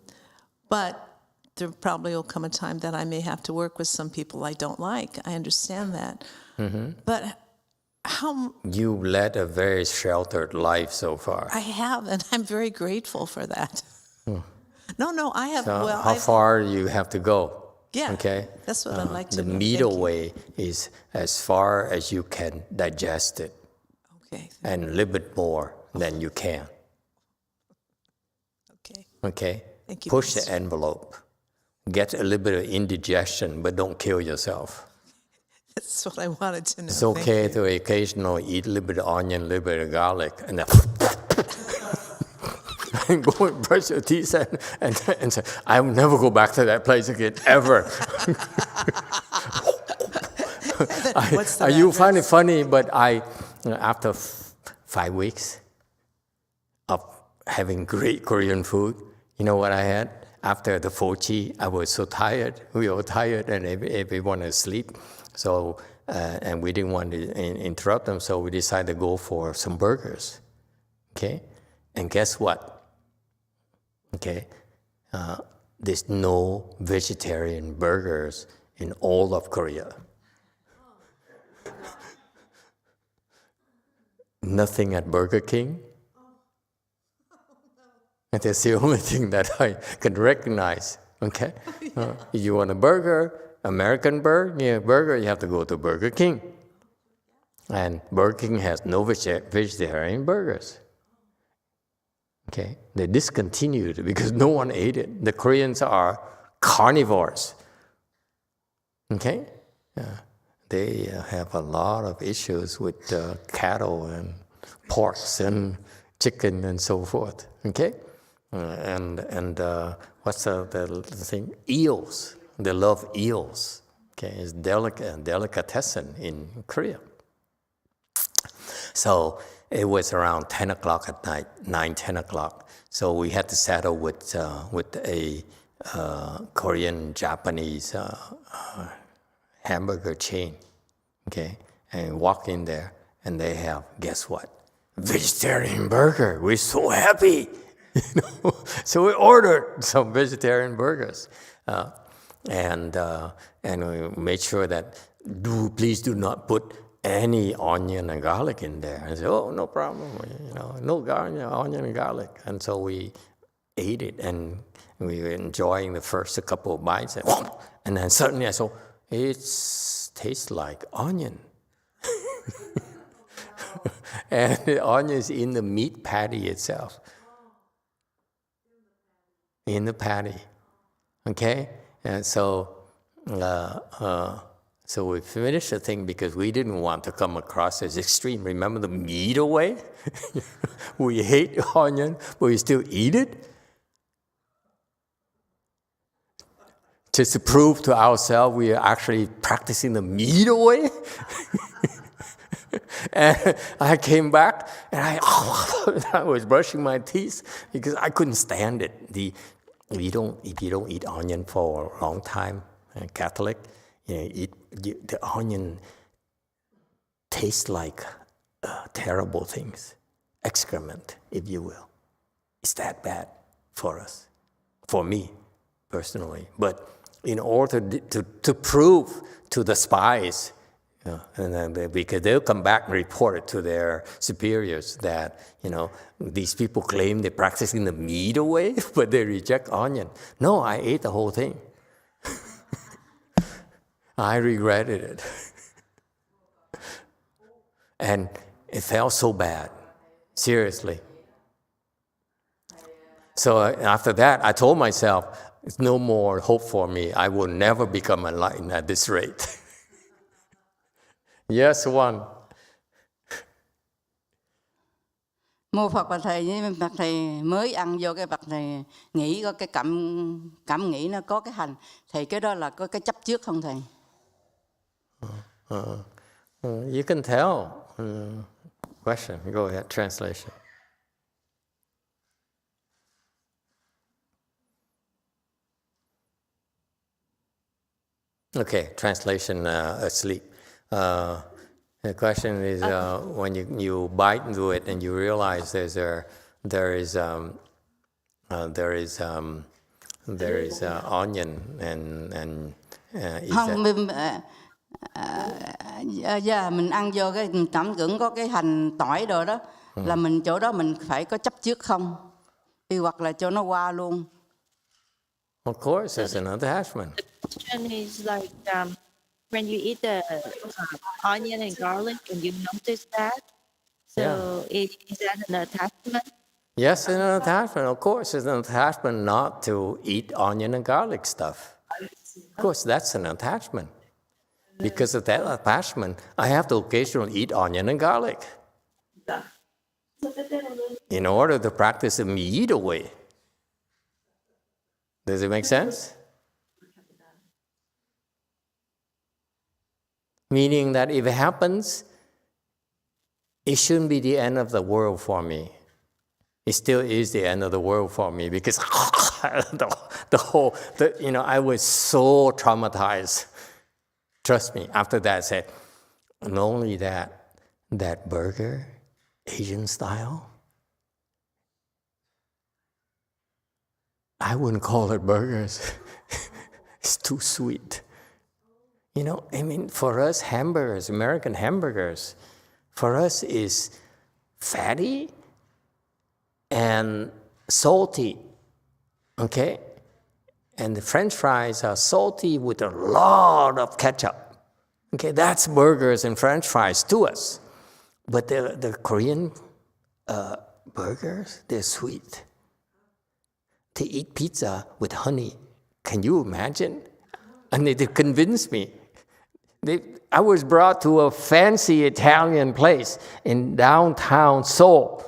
but there probably will come a time that I may have to work with some people I don't like. I understand that. Mm-hmm. But how... You led a very sheltered life so far. I have, and I'm very grateful for that. No, I have... So well, how far you have to go? Yeah, Okay. that's what I'd like to The know. middle Thank you. way is as far as you can digest it, Okay, and a little bit more than you can. okay. Okay? Thank you, Push the Pastor. envelope. Get a little bit of indigestion, but don't kill yourself. That's what I wanted to know. It's Thank okay you. to occasionally eat a little bit of onion, a little bit of garlic, and then and go and brush your teeth and say, I will never go back to that place again, ever. What's the You find it address? funny, but after 5 weeks of having great Korean food, you know what I had? After the fochi, I was so tired. We were tired, and everyone was asleep. So, and we didn't want to interrupt them, so we decided to go for some burgers. Okay? And guess what? Okay? There's no vegetarian burgers in all of Korea. Nothing at Burger King. And that's the only thing that I can recognize. Okay? You want a burger, American burger, you have to go to Burger King. And Burger King has no vegetarian burgers. Okay? They discontinued it because no one ate it. The Koreans are carnivores. Okay? They have a lot of issues with cattle and porks and chicken and so forth. Okay? And what's the thing? Eels. They love eels. Okay, it's delicatessen in Korea. So it was around 10 o'clock at night, 9, 10 o'clock. So we had to settle with a Korean Japanese hamburger chain. Okay, and walk in there, and they have, guess what? Vegetarian burger. We're so happy. So we ordered some vegetarian burgers, and we made sure that please do not put any onion and garlic in there. And I said, oh, no problem, no onion and garlic. And so we ate it, and we were enjoying the first couple of bites, and then suddenly I saw, it tastes like onion. And the onion is in the meat patty itself. In the patty. Okay? And so we finished the thing because we didn't want to come across as extreme. Remember the meat away? We hate onion, but we still eat it. Just to prove to ourselves we are actually practicing the meat away. And I came back and I was brushing my teeth because I couldn't stand it. If you don't eat onion for a long time, Catholic, the onion tastes like terrible things, excrement, if you will. It's that bad for us, for me personally. But in order to prove to the spies, and then because they'll come back and report it to their superiors that, these people claim they're practicing the meat away, but they reject onion. No, I ate the whole thing. I regretted it. And it felt so bad, seriously. So after that, I told myself, there's no more hope for me. I will never become enlightened at this rate. Yes, one. Mô Phật và thầy, với bậc thầy mới ăn vô cái bậc thầy nghĩ có cái cảm nghĩ nó có cái hành, thì cái đó là có cái chấp trước không thầy? You can tell. Question. Go ahead. Translation. Okay. Translation. Asleep. The question is when you bite into it and you realize there is onion and Không, mình ăn vô cái mình cảm tưởng có cái hành tỏi đồ đó, là mình chỗ đó mình phải có chấp trước không? Thì hoặc là cho nó qua luôn. Of course, it's an attachment. The question is like when you eat the onion and garlic and you notice that, so is that an attachment? Yes, it's an attachment. Of course, it's an attachment not to eat onion and garlic stuff. Of course, that's an attachment. Because of that attachment, I have to occasionally eat onion and garlic in order to practice the meat away. Does it make sense? Meaning that if it happens, it shouldn't be the end of the world for me. It still is the end of the world for me because I was so traumatized. Trust me, after that I said, not only that burger, Asian style, I wouldn't call it burgers. It's too sweet. For us, hamburgers, American hamburgers, for us is fatty and salty, okay? And the French fries are salty with a lot of ketchup. Okay, that's burgers and French fries to us. But the Korean burgers, they're sweet. They eat pizza with honey. Can you imagine? And they convinced me. I was brought to a fancy Italian place in downtown Seoul.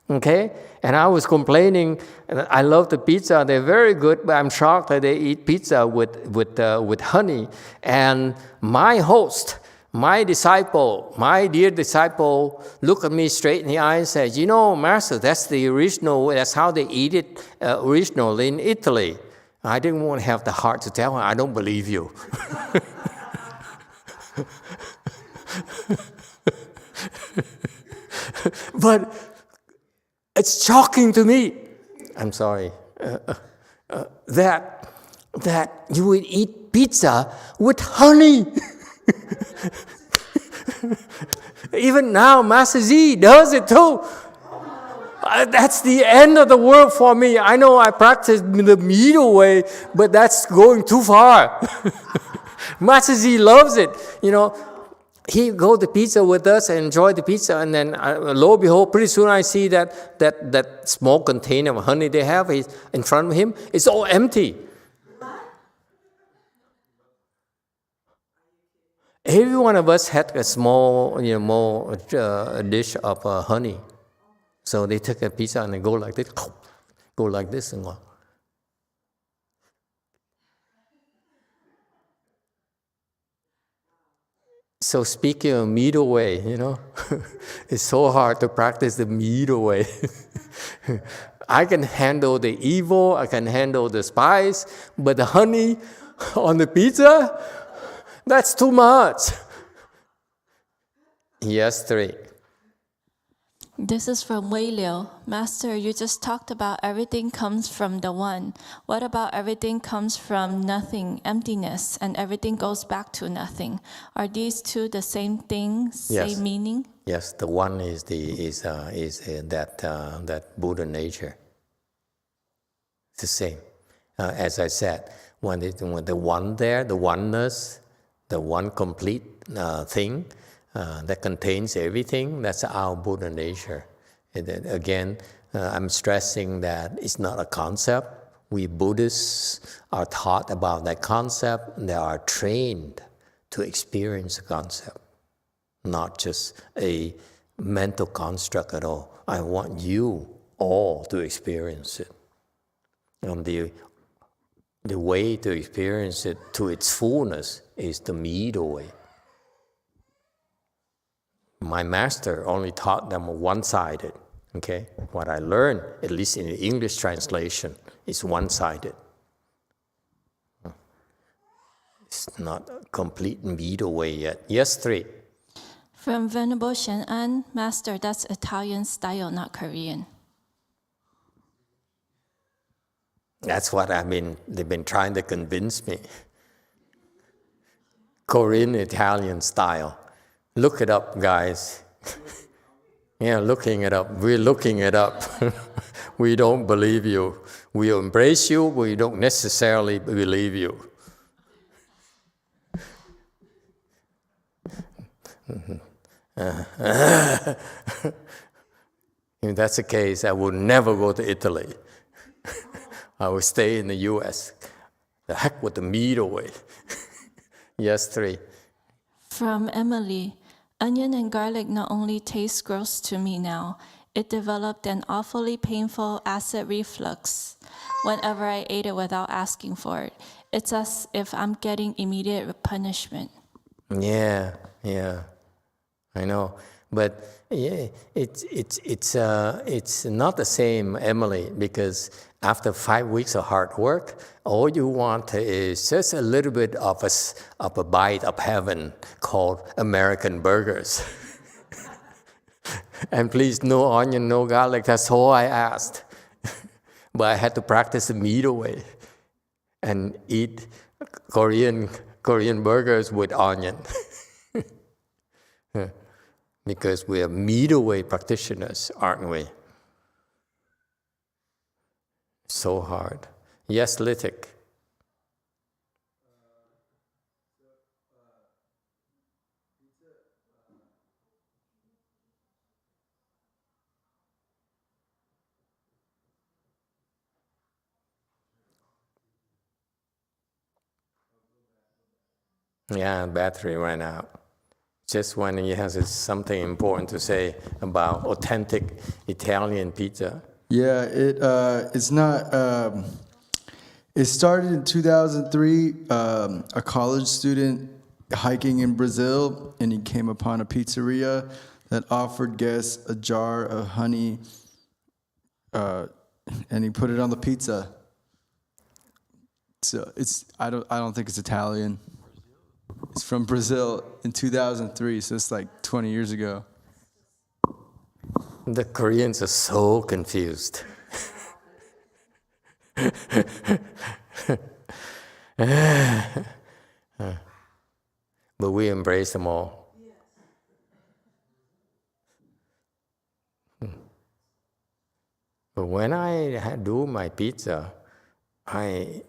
Okay? And I was complaining, I love the pizza, they're very good, but I'm shocked that they eat pizza with honey. And my host, my dear disciple, looked at me straight in the eye and said, Master, that's the original, that's how they eat it originally in Italy. I didn't want to have the heart to tell her, I don't believe you. But it's shocking to me, I'm sorry, that you would eat pizza with honey. Even now, Master Z does it too. That's the end of the world for me. I know I practice the middle way, but that's going too far. Master Z loves it. You know, he go to pizza with us and enjoy the pizza, and then lo and behold, pretty soon I see that small container of honey they have is in front of him. It's all empty. Every one of us had a small, dish of honey. So they take a pizza and they go like this, go like this and go. So speaking of middle way, it's so hard to practice the middle way. I can handle the evil, I can handle the spice, but the honey on the pizza, that's too much. Yes, 3. This is from Wei Liu. Master, you just talked about everything comes from the one. What about everything comes from nothing, emptiness, and everything goes back to nothing? Are these two the same thing, same meaning? Yes, the one is that Buddha nature. It's the same. As I said, when the one there, the oneness, the one complete thing, that contains everything, that's our Buddha nature. And then again, I'm stressing that it's not a concept. We Buddhists are taught about that concept, and they are trained to experience the concept, not just a mental construct at all. I want you all to experience it. And the way to experience it to its fullness is the middle way. My master only taught them one-sided, okay? What I learned, at least in the English translation, is one-sided. It's not a complete middle way yet. Yes, 3. From Venerable Shen An, Master, that's Italian style, not Korean. That's what they've been trying to convince me. Korean Italian style. Look it up, guys. Looking it up. We're looking it up. We don't believe you. We embrace you, but we don't necessarily believe you. If that's the case, I would never go to Italy. I would stay in the U.S. The heck with the middle way. Yes, 3. From Emily, onion and garlic not only taste gross to me now, it developed an awfully painful acid reflux whenever I ate it without asking for it. It's as if I'm getting immediate punishment. Yeah, I know. But yeah, it's not the same, Emily, because after 5 weeks of hard work, all you want is just a little bit of a bite of heaven called American burgers. And please, no onion, no garlic, that's all I asked. But I had to practice the middle way and eat Korean burgers with onion. Because we are middle way practitioners, aren't we? So hard. Yes, Litik. Yeah, battery ran out. Just when he has something important to say about authentic Italian pizza. Yeah, it's not. It started in 2003. A college student hiking in Brazil, and he came upon a pizzeria that offered guests a jar of honey, and he put it on the pizza. So I don't think it's Italian. It's from Brazil in 2003, so it's like 20 years ago. The Koreans are so confused. But we embrace them all. But when I do my pizza, I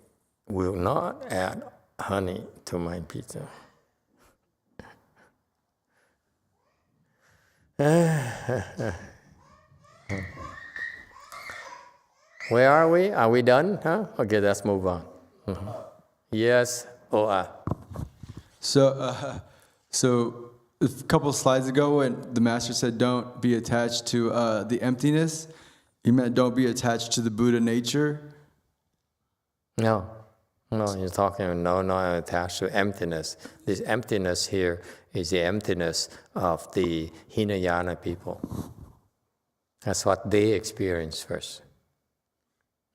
will not add honey to my pizza. Where are we? Are we done? Huh? Okay, let's move on. Yes, Oa. So a couple of slides ago, when the master said, "Don't be attached to the emptiness," he meant don't be attached to the Buddha nature. No, you're talking not attached to emptiness. This emptiness here is the emptiness of the Hinayana people. That's what they experience first.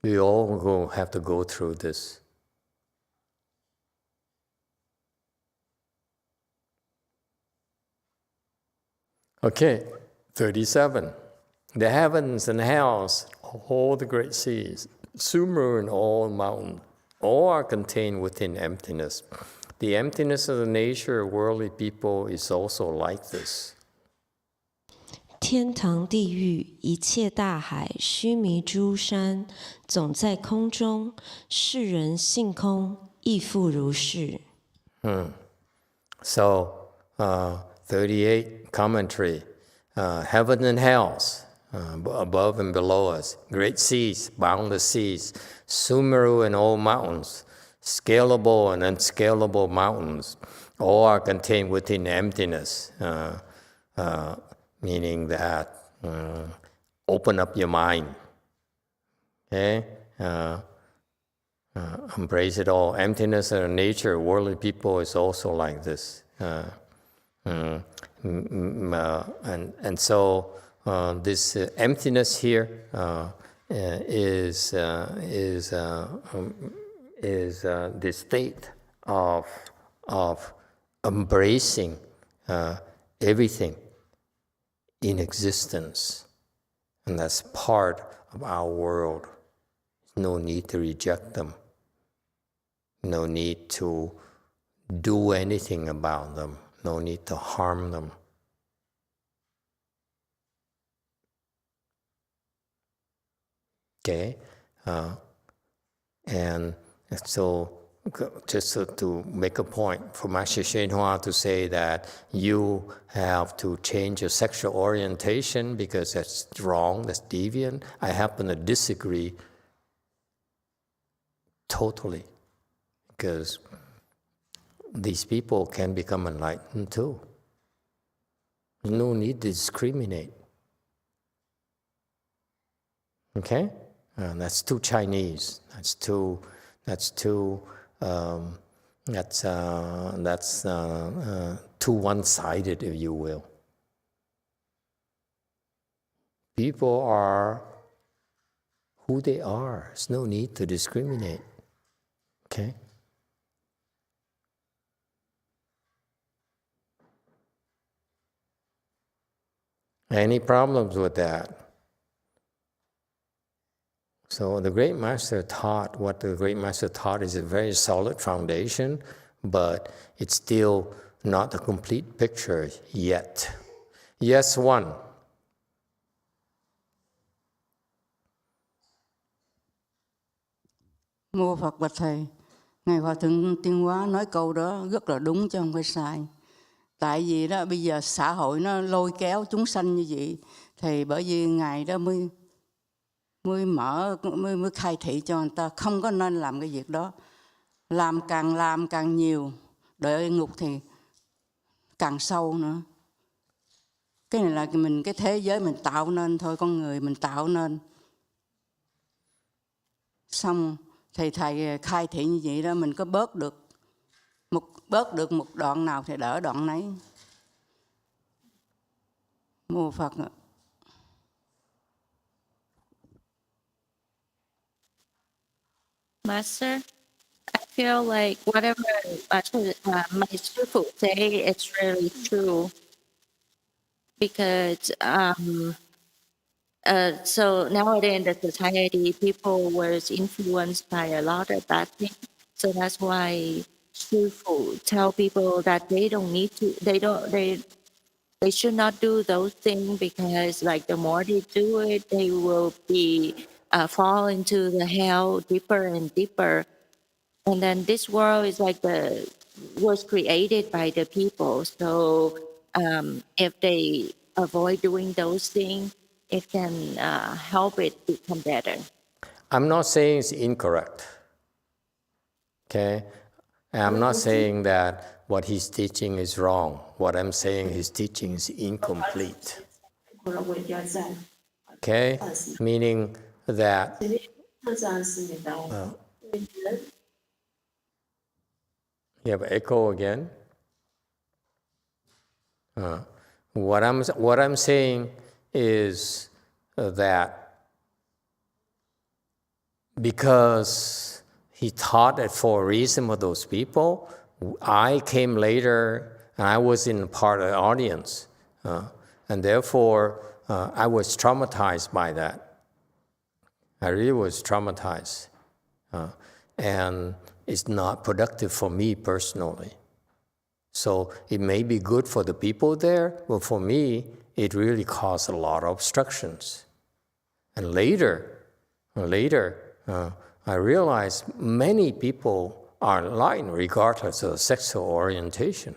We all have to go through this. Okay, 37. The heavens and hells, all the great seas, Sumeru and all mountains, all are contained within emptiness. The emptiness of the nature of worldly people is also like this. 天堂地狱一切大海须弥诸山总在空中，世人性空亦复如是。So, 38 commentary, heaven and hells, above and below us, great seas, boundless seas, Sumeru and all mountains, scalable and unscalable mountains, all are contained within emptiness, meaning that open up your mind, okay? Embrace it all. Emptiness of nature, worldly people is also like this. And so this emptiness here is the state of embracing everything in existence, and that's part of our world. No need to reject them. No need to do anything about them. No need to harm them. Okay? And so, just to make a point, for Master YongHua to say that you have to change your sexual orientation because that's wrong, that's deviant, I happen to disagree totally. Because these people can become enlightened too. There's no need to discriminate. Okay? That's too Chinese. That's too one-sided, if you will. People are who they are. There's no need to discriminate. Okay? Any problems with that? So the Great Master taught, what the Great Master taught is a very solid foundation, but it's still not a complete picture yet. Yes, one. Mô Phật bạch Thầy, Ngài Hòa Thượng Tiên Hóa nói câu đó rất là đúng chứ không phải sai. Tại vì đó bây giờ xã hội nó lôi kéo chúng sanh như vậy, thì bởi vì Ngài đó mới khai thị cho người ta không có nên làm cái việc đó. Làm càng nhiều, đợi ngục thì càng sâu nữa. Cái này là cái thế giới mình tạo nên thôi, con người mình tạo nên. Xong thầy khai thị như vậy đó, mình có bớt được một đoạn nào thì đỡ đoạn nấy. Mô Phật ạ. Master, I feel like whatever my Sư say, it's really true. Because so nowadays in the society, people were influenced by a lot of bad things. So that's why Sư tell people that they don't need to, they should not do those things, because like the more they do it, they will be fall into the hell deeper and deeper. And then this world is like was created by the people. So if they avoid doing those things, it can help it become better. I'm not saying it's incorrect. Okay? And I'm not saying that what he's teaching is wrong. What I'm saying his teaching is incomplete. Okay? Meaning that you have echo again. What I'm saying is that because he taught it for a reason for those people, I came later and I was in part of the audience, and therefore I was traumatized by that. I really was traumatized, and it's not productive for me personally. So it may be good for the people there, but for me, it really caused a lot of obstructions. And later, I realized many people are lying regardless of sexual orientation.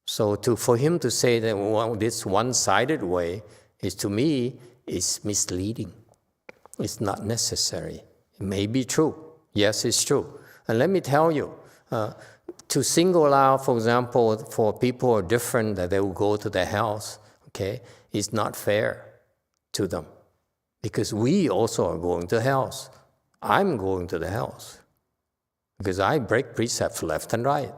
So for him to say that this one-sided way is, to me, is misleading. It's not necessary. It may be true. Yes, it's true. And let me tell you, to single out, for example, for people who are different, that they will go to the house, okay, is not fair to them. Because we also are going to house. I'm going to the house. Because I break precepts left and right.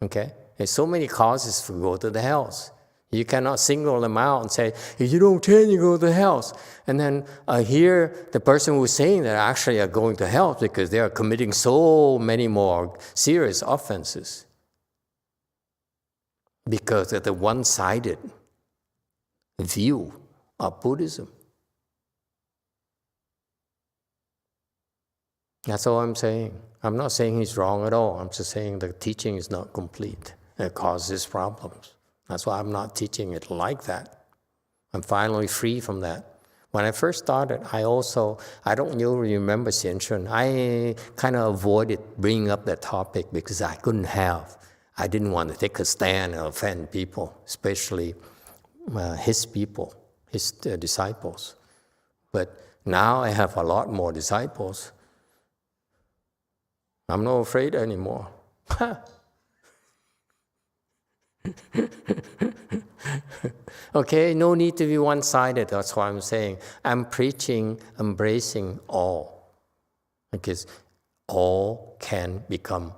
Okay? There's so many causes to go to the house. You cannot single them out and say, if you don't change, you go to the house. And then here, the person who's saying that actually are going to hell because they are committing so many more serious offenses. Because of the one-sided view of Buddhism. That's all I'm saying. I'm not saying he's wrong at all. I'm just saying the teaching is not complete. It causes problems. That's why I'm not teaching it like that. I'm finally free from that. When I first started, I don't really remember Xianshun. I kind of avoided bringing up that topic because I didn't want to take a stand and offend people, especially his people, his disciples. But now I have a lot more disciples. I'm not afraid anymore. Okay, no need to be one-sided. That's what I'm saying. I'm preaching, embracing all. Because all can become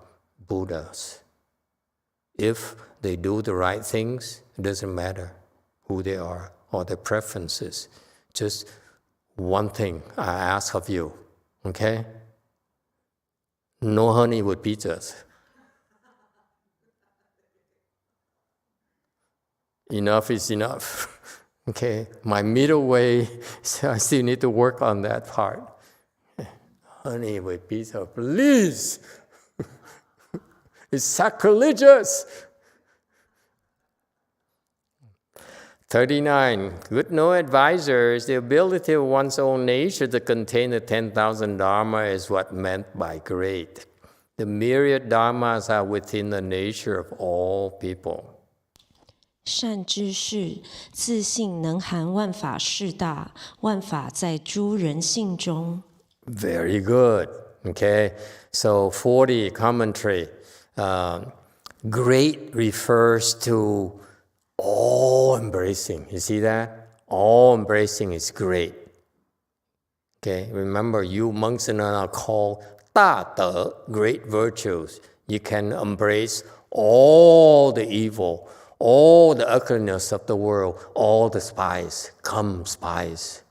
Buddhas. If they do the right things, it doesn't matter who they are or their preferences. Just one thing I ask of you, okay? No honey with pizzas. Enough is enough. Okay, my middle way, so I still need to work on that part. Honey with pizza, please. It's sacrilegious. 39. Good no advisor is the ability of one's own nature to contain the 10,000 Dharma is what meant by great. The myriad Dharmas are within the nature of all people. 善知识，自信能含万法事大，万法在诸人性中。 Very good. Okay, so 40 commentary. Great refers to all embracing. You see that? All embracing is great. Okay, remember you monks and nuns are called 大德, great virtues. You can embrace all the evil, all the ugliness of the world, all the spies. Come, spies.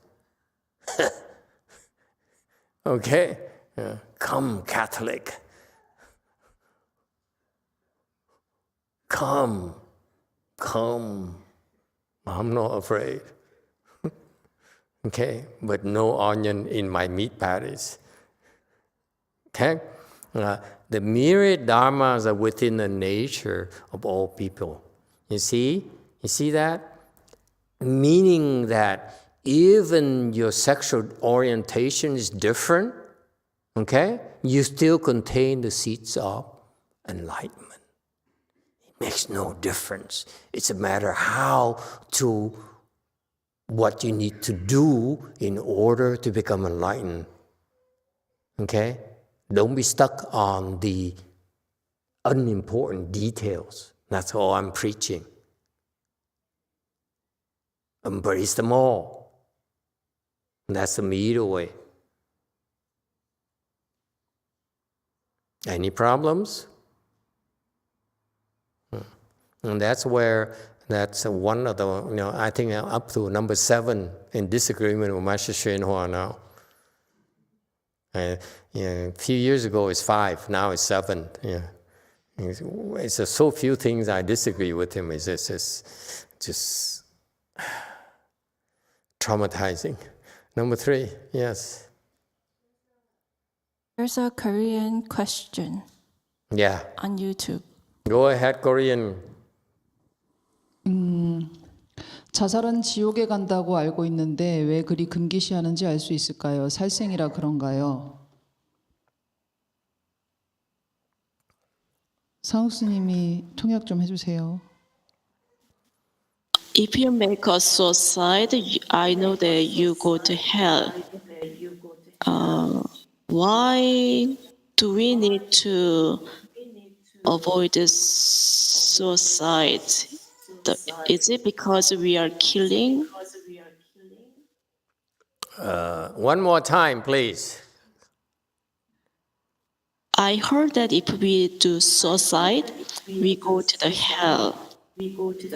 Okay? Yeah. Come, Catholic. Come. I'm not afraid. Okay? But no onion in my meat patties. Okay? The myriad dharmas are within the nature of all people. You see? You see that? Meaning that even your sexual orientation is different, okay, you still contain the seeds of enlightenment. It makes no difference. It's a matter what you need to do in order to become enlightened. Okay? Don't be stuck on the unimportant details. That's all I'm preaching. Embrace them all. That's the middle way. Any problems? And that's one of the, I think I'm up to number 7 in disagreement with Master YongHua now. A few years ago it's 5, now it's 7. Yeah. It's just so few things I disagree with him. It's just traumatizing. Number 3, yes. There's a Korean question on YouTube. Go ahead, Korean. 자살은 지옥에 간다고 알고 있는데 왜 그리 금기시하는지 알 수 있을까요? 살생이라 그런가요? 상욱스님이 통역 좀 해주세요. If you make a suicide, I know that you go to hell. Why do we need to avoid suicide? Is it because we are killing? One more time, please. I heard that if we do suicide, we go to the hell.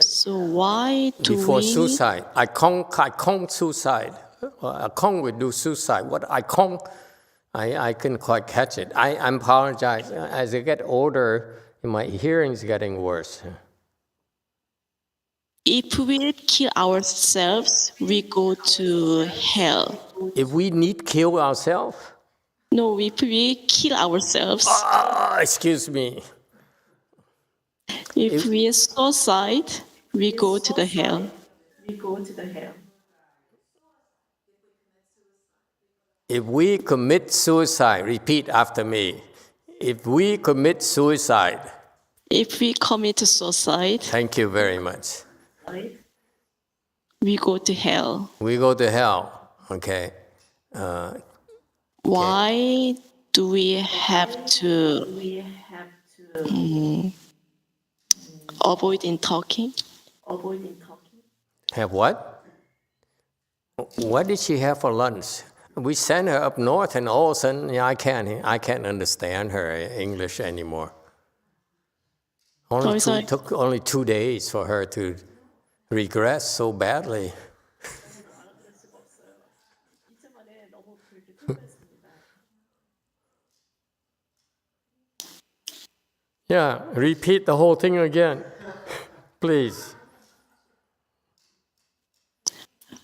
So why do Before we... suicide, I can't suicide. I can't will do suicide. What I can't, I couldn't quite catch it. I apologize. As I get older, my hearing is getting worse. If we kill ourselves, we go to hell. If we need kill ourselves? No, if we kill ourselves. Excuse me. If we suicide, we go to the hell. If we commit suicide, repeat after me. If we commit suicide. If we commit suicide. Thank you very much. We go to hell. We go to hell. Okay. Why do we have to avoid in talking? Have what? What did she have for lunch? We sent her up north, and all of a sudden, I can't understand her English anymore. Took only 2 days for her to regress so badly. Yeah, repeat the whole thing again, please.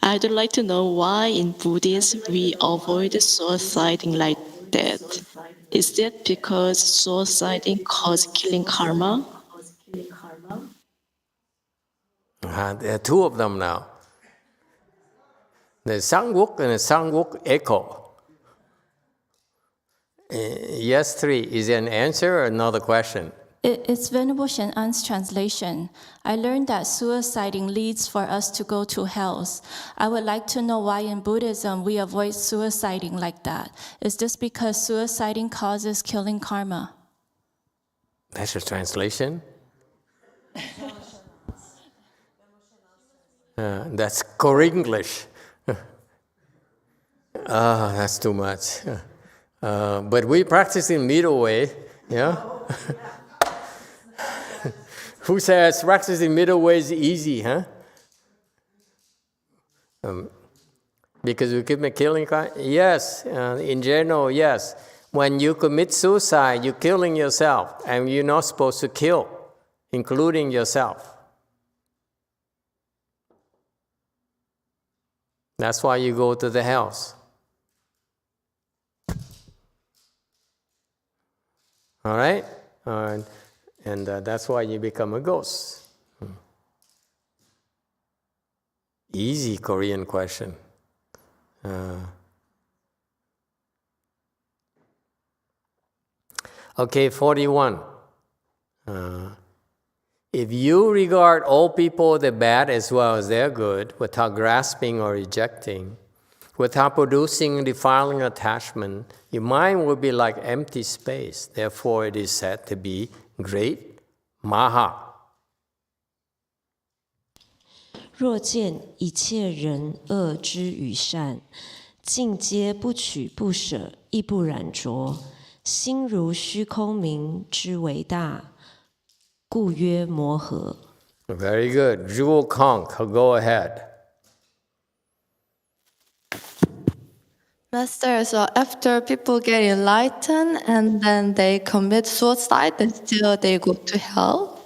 I'd like to know why in Buddhism we avoid suiciding like that. Is that because suiciding causes killing karma? There are 2 of them now. The Sangwok and the Sangwok echo. Yes, 3. Is there an answer or another question? It's Venerable Shen'an's translation. I learned that suiciding leads for us to go to hells. I would like to know why in Buddhism we avoid suiciding like that. Is this because suiciding causes killing karma? That's your translation? That's Korenglish. That's too much. But we practice in middle way, yeah? Who says practicing middle way is easy, huh? Because you commit killing, yes, in general, yes. When you commit suicide, you're killing yourself, and you're not supposed to kill, including yourself. That's why you go to the hells. All right? And that's why you become a ghost. Easy Korean question. Okay, 41. If you regard all people the bad as well as their good, without grasping or rejecting, without producing and defiling attachment, your mind will be like empty space. Therefore, it is said to be great Maha. 若见一切人恶之与善，尽皆不取不舍，亦不染着，心如虚空明之为大，故曰摩诃。 Very good. Jewel Conk, go ahead. Master, so after people get enlightened and then they commit suicide, then still they go to hell?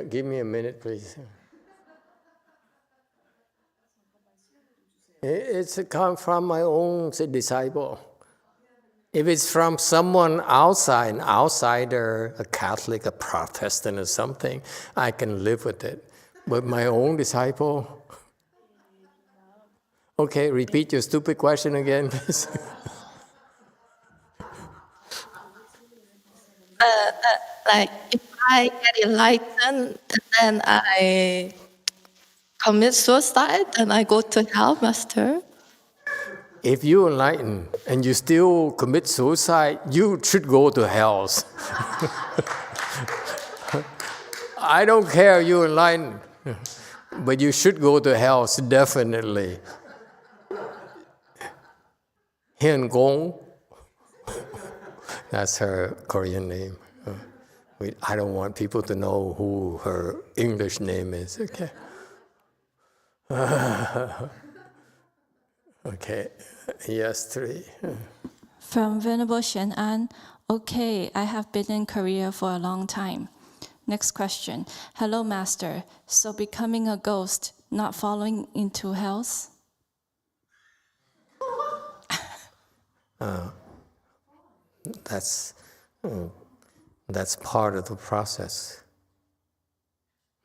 Give me a minute, please. It's come from my own disciple. If it's from someone outside, an outsider, a Catholic, a Protestant or something, I can live with it. But my own disciple... Okay, repeat your stupid question again, please. Like if I get enlightened and then I commit suicide and I go to hell, Master? If you enlighten and you still commit suicide, you should go to hell. I don't care you enlighten, but you should go to hell, definitely. Hiền Gong, that's her Korean name. I don't want people to know who her English name is, okay? Okay, yes, 3. From Venerable Shen An, okay, I have been in Korea for a long time. Next question. Hello, Master. So becoming a ghost, not falling into hells? That's part of the process.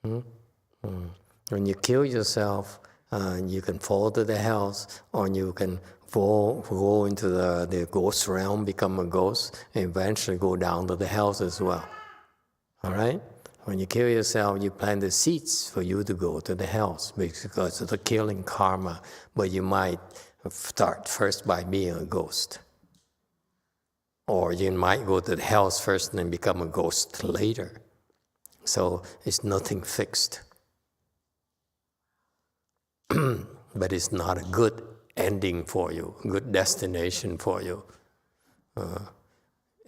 When you kill yourself, you can fall to the hells, or you can go into the ghost realm, become a ghost, and eventually go down to the hells as well. All right? When you kill yourself, you plant the seeds for you to go to the hells because of the killing karma. But you might start first by being a ghost. Or you might go to the hells first and then become a ghost later. So it's nothing fixed. But it's not a good ending for you, a good destination for you.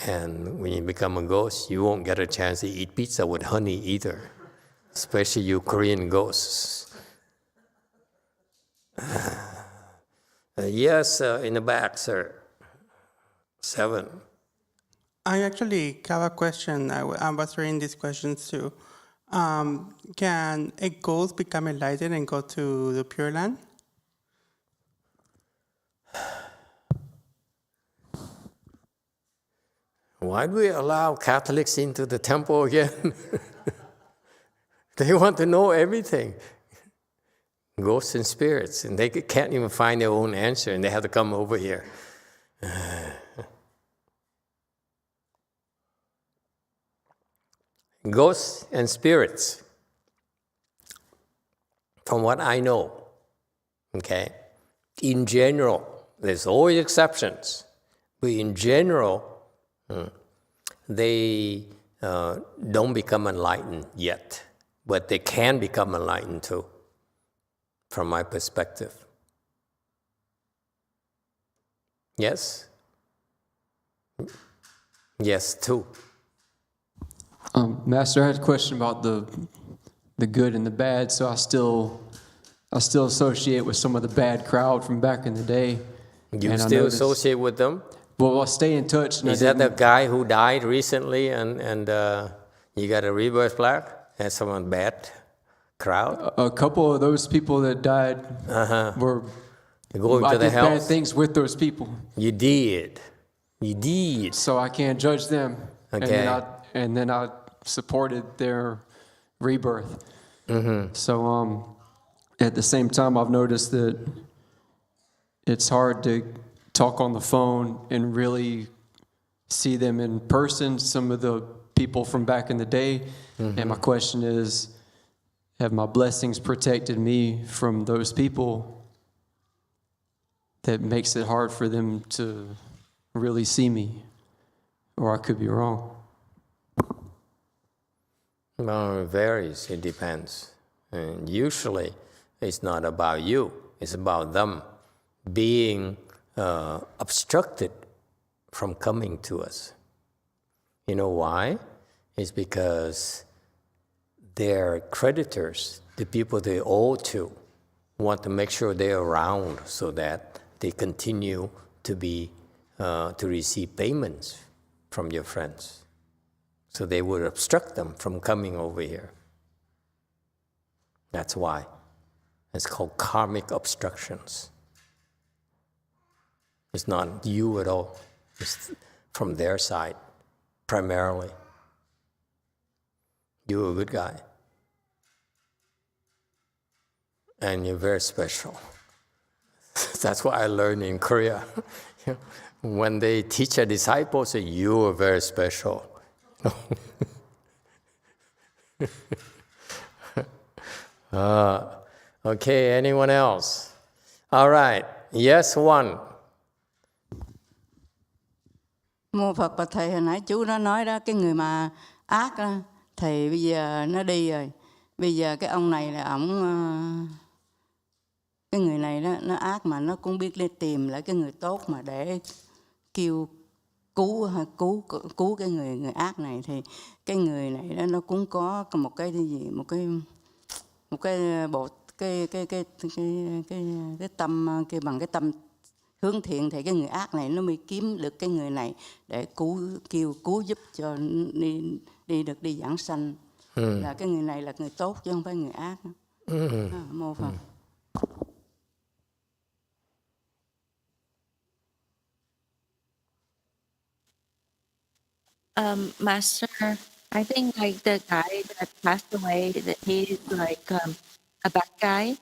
And when you become a ghost, you won't get a chance to eat pizza with honey either, especially you Korean ghosts. Yes, in the back, sir. 7. I actually have a question. I was reading these questions too. Can a ghost become enlightened and go to the Pure Land? Why do we allow Catholics into the temple again? They want to know everything. Ghosts and spirits, and they can't even find their own answer, and they have to come over here. Ghosts and spirits, from what I know, okay, in general, there's always exceptions, but in general, they don't become enlightened yet, but they can become enlightened too, from my perspective. Yes? Yes, too. Master, I had a question about the good and the bad. So I still associate with some of the bad crowd from back in the day. You still associate with them? Well, I'll stay in touch. Is that the guy who died recently and you got a rebirth plaque? That's someone bad crowd? A couple of those people that died were going to the hell. I did hells? bad things with those people. You did. You did. So I can't judge them. Okay. And then I supported their rebirth. So at the same time, I've noticed that it's hard to talk on the phone and really see them in person, some of the people from back in the day. And my question is, have my blessings protected me from those people that makes it hard for them to really see me? Or I could be wrong. Well, it varies. It depends. And usually, it's not about you. It's about them being obstructed from coming to us. You know why? It's because their creditors, the people they owe to, want to make sure they're around so that they continue to be to receive payments from your friends. So they would obstruct them from coming over here. That's why. It's called karmic obstructions. It's not you at all. It's from their side, primarily. You're a good guy. And you're very special. That's what I learned in Korea. When they teach a disciple, say, you are very special. Okay, anyone else? All right, yes, one. Mô Phật và Thầy, hồi nãy chú đã nói đó, cái người mà ác đó, Thầy bây giờ nó đi rồi. Bây giờ cái ông này là ổng, cái người này đó, nó ác mà nó cũng biết đi tìm lại cái người tốt mà để kêu cứu cái người ác này. Thì cái người này đó nó cũng có một cái gì, một cái bộ cái tâm, cái bằng cái tâm hướng thiện, thì cái người ác này nó mới kiếm được cái người này để cứu giúp cho đi giảng sanh. Là cái người này là người tốt chứ không phải người ác. Mô Phật. Master, I think like the guy that passed away, that he's like a bad guy.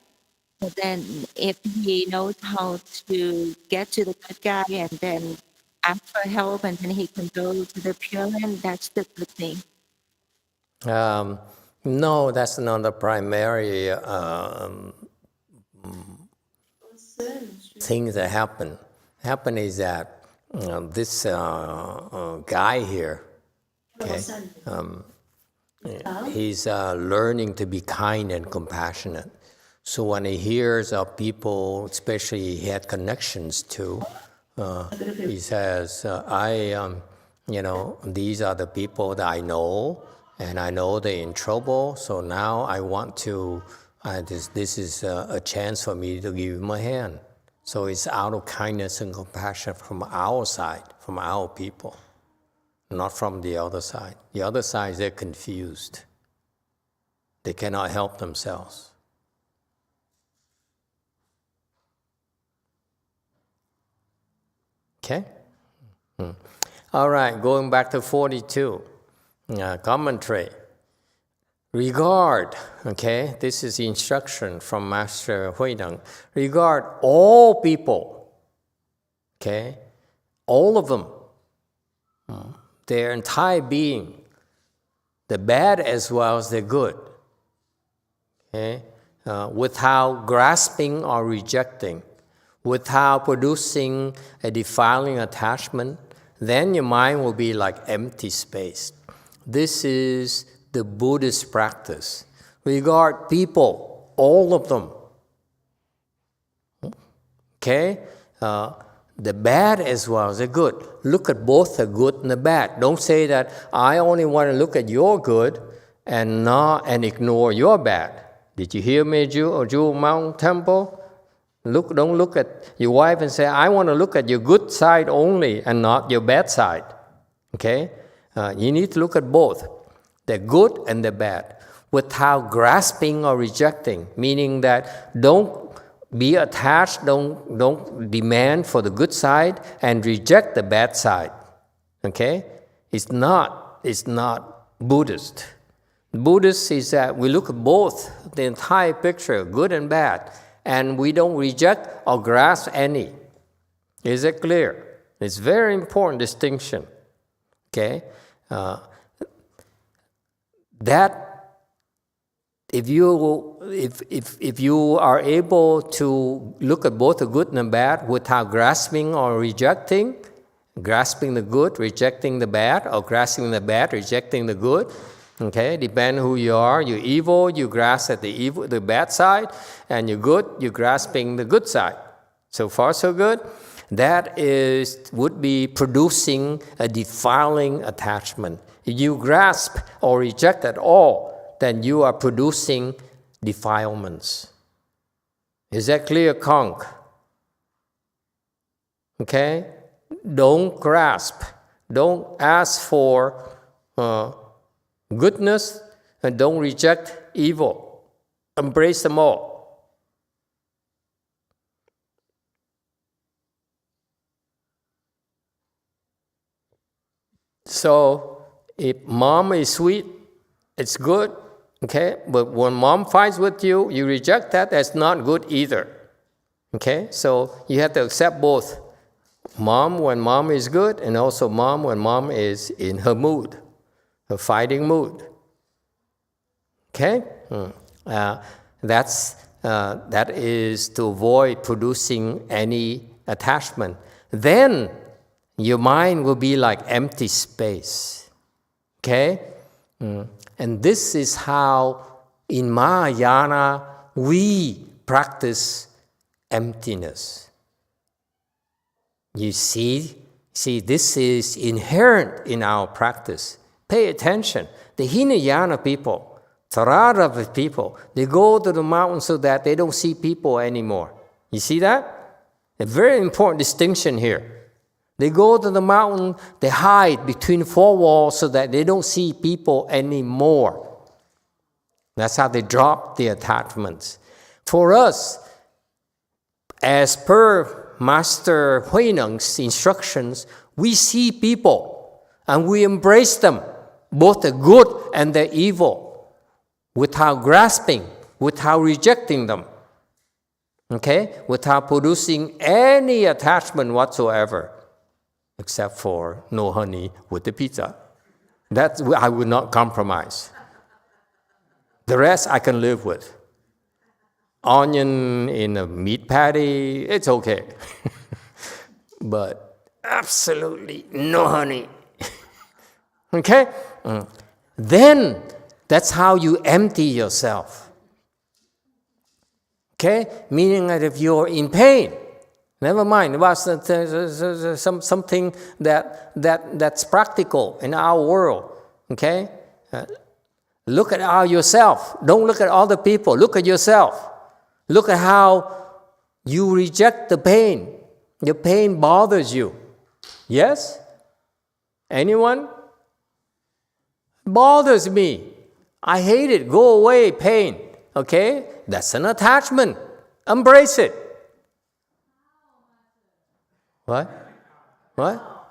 But then if he knows how to get to the good guy and then ask for help and then he can go to the pure land, that's the good thing. No, that's not the primary thing that happen. Happen is that this guy here, okay, he's learning to be kind and compassionate. So when he hears of people, especially he had connections to, he says, these are the people that I know, and I know they're in trouble, so now I want to, this is a chance for me to give him a hand. So it's out of kindness and compassion from our side, from our people, not from the other side. The other side, they're confused. They cannot help themselves. Okay? All right, going back to 42, commentary. Regard, okay, this is instruction from Master Huineng. Regard all people, okay, all of them, their entire being, the bad as well as the good, okay, without grasping or rejecting, without producing a defiling attachment, then your mind will be like empty space. This is the Buddhist practice. Regard people, all of them. Okay? The bad as well as the good. Look at both the good and the bad. Don't say that I only want to look at your good and ignore your bad. Did you hear me, Jewel Mountain Temple? Don't look at your wife and say, I want to look at your good side only and not your bad side. Okay? You need to look at both, the good and the bad, without grasping or rejecting, meaning that don't be attached, don't demand for the good side and reject the bad side. Okay? It's not Buddhist. Buddhist is that we look at both, the entire picture, good and bad, and we don't reject or grasp any. Is it clear? It's very important distinction. Okay? That if you are able to look at both the good and the bad without grasping or rejecting, grasping the good, rejecting the bad, or grasping the bad, rejecting the good, okay, depend who you are. You're evil, you grasp at the bad side, and you're good, you're grasping the good side. So far, so good. That would be producing a defiling attachment. If you grasp or reject at all, then you are producing defilements. Is that clear, Conk? Okay? Don't grasp. Don't ask for goodness, and don't reject evil. Embrace them all. So, if mom is sweet, it's good. Okay, but when mom fights with you, you reject that. That's not good either. Okay, so you have to accept both. Mom when mom is good, and also mom when mom is in her mood, her fighting mood. Okay, that is to avoid producing any attachment. Then your mind will be like empty space. Okay. And this is how, in Mahayana, we practice emptiness. You see, this is inherent in our practice. Pay attention. The Hinayana people, Theravada people, they go to the mountain so that they don't see people anymore. You see that? A very important distinction here. They go to the mountain, they hide between four walls so that they don't see people anymore. That's how they drop the attachments. For us, as per Master Huineng's instructions, we see people and we embrace them, both the good and the evil, without grasping, without rejecting them, okay? Without producing any attachment whatsoever. Except for no honey with the pizza. That I would not compromise. The rest I can live with. Onion in a meat patty, it's okay. But absolutely no honey. Okay? Then that's how you empty yourself. Okay? Meaning that if you're in pain, never mind about something that's practical in our world. Okay? Look at yourself. Don't look at other people. Look at yourself. Look at how you reject the pain. The pain bothers you. Yes? Anyone? Bothers me. I hate it. Go away, pain. Okay? That's an attachment. Embrace it. What?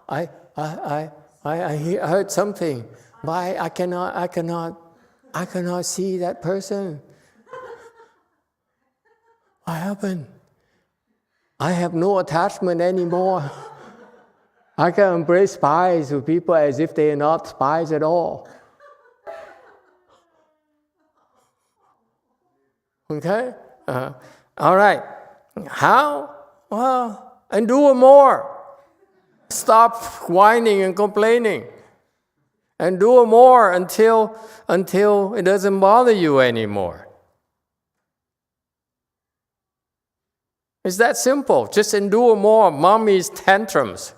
I heard something, but I cannot see that person. What happened? I have no attachment anymore. I can embrace spies with people as if they are not spies at all. Okay? All right. How? Well, endure more. Stop whining and complaining. Endure more until it doesn't bother you anymore. It's that simple. Just endure more mommy's tantrums.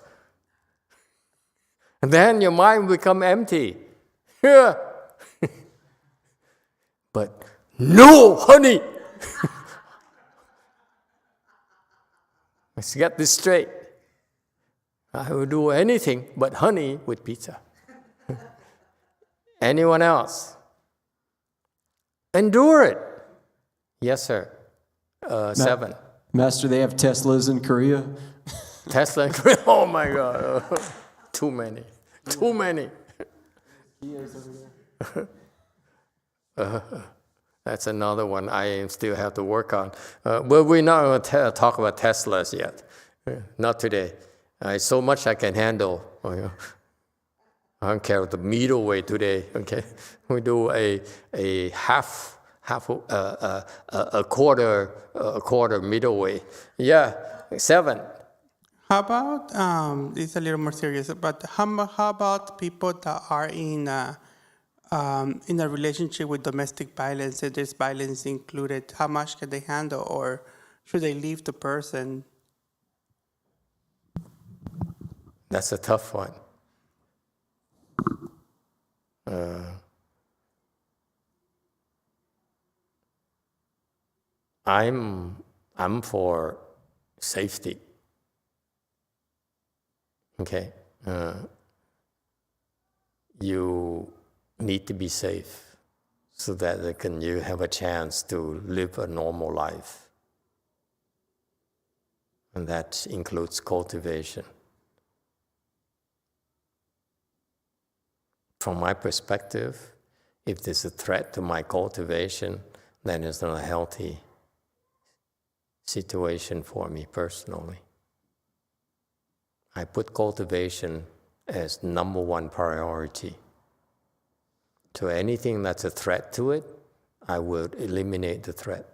And then your mind will become empty. Yeah. But no honey. Let's get this straight. I will do anything but honey with pizza. Anyone else? Endure it. Yes, sir. 7. Master, they have Teslas in Korea. Tesla in Korea? Oh my God. Too many. That's another one I still have to work on. But we're not going to talk about Teslas yet. Not today. So much I can handle. I don't care about the middle way today. Okay, we do a quarter middle way. Yeah, 7. How about, it's a little more serious, but how about people that are in a relationship with domestic violence, if there's violence included, how much can they handle, or should they leave the person? That's a tough one. I'm for safety. Okay, you need to be safe so that you have a chance to live a normal life, and that includes cultivation. From my perspective, if there's a threat to my cultivation, then it's not a healthy situation for me personally. I put cultivation as number 1 priority. So anything that's a threat to it, I would eliminate the threat.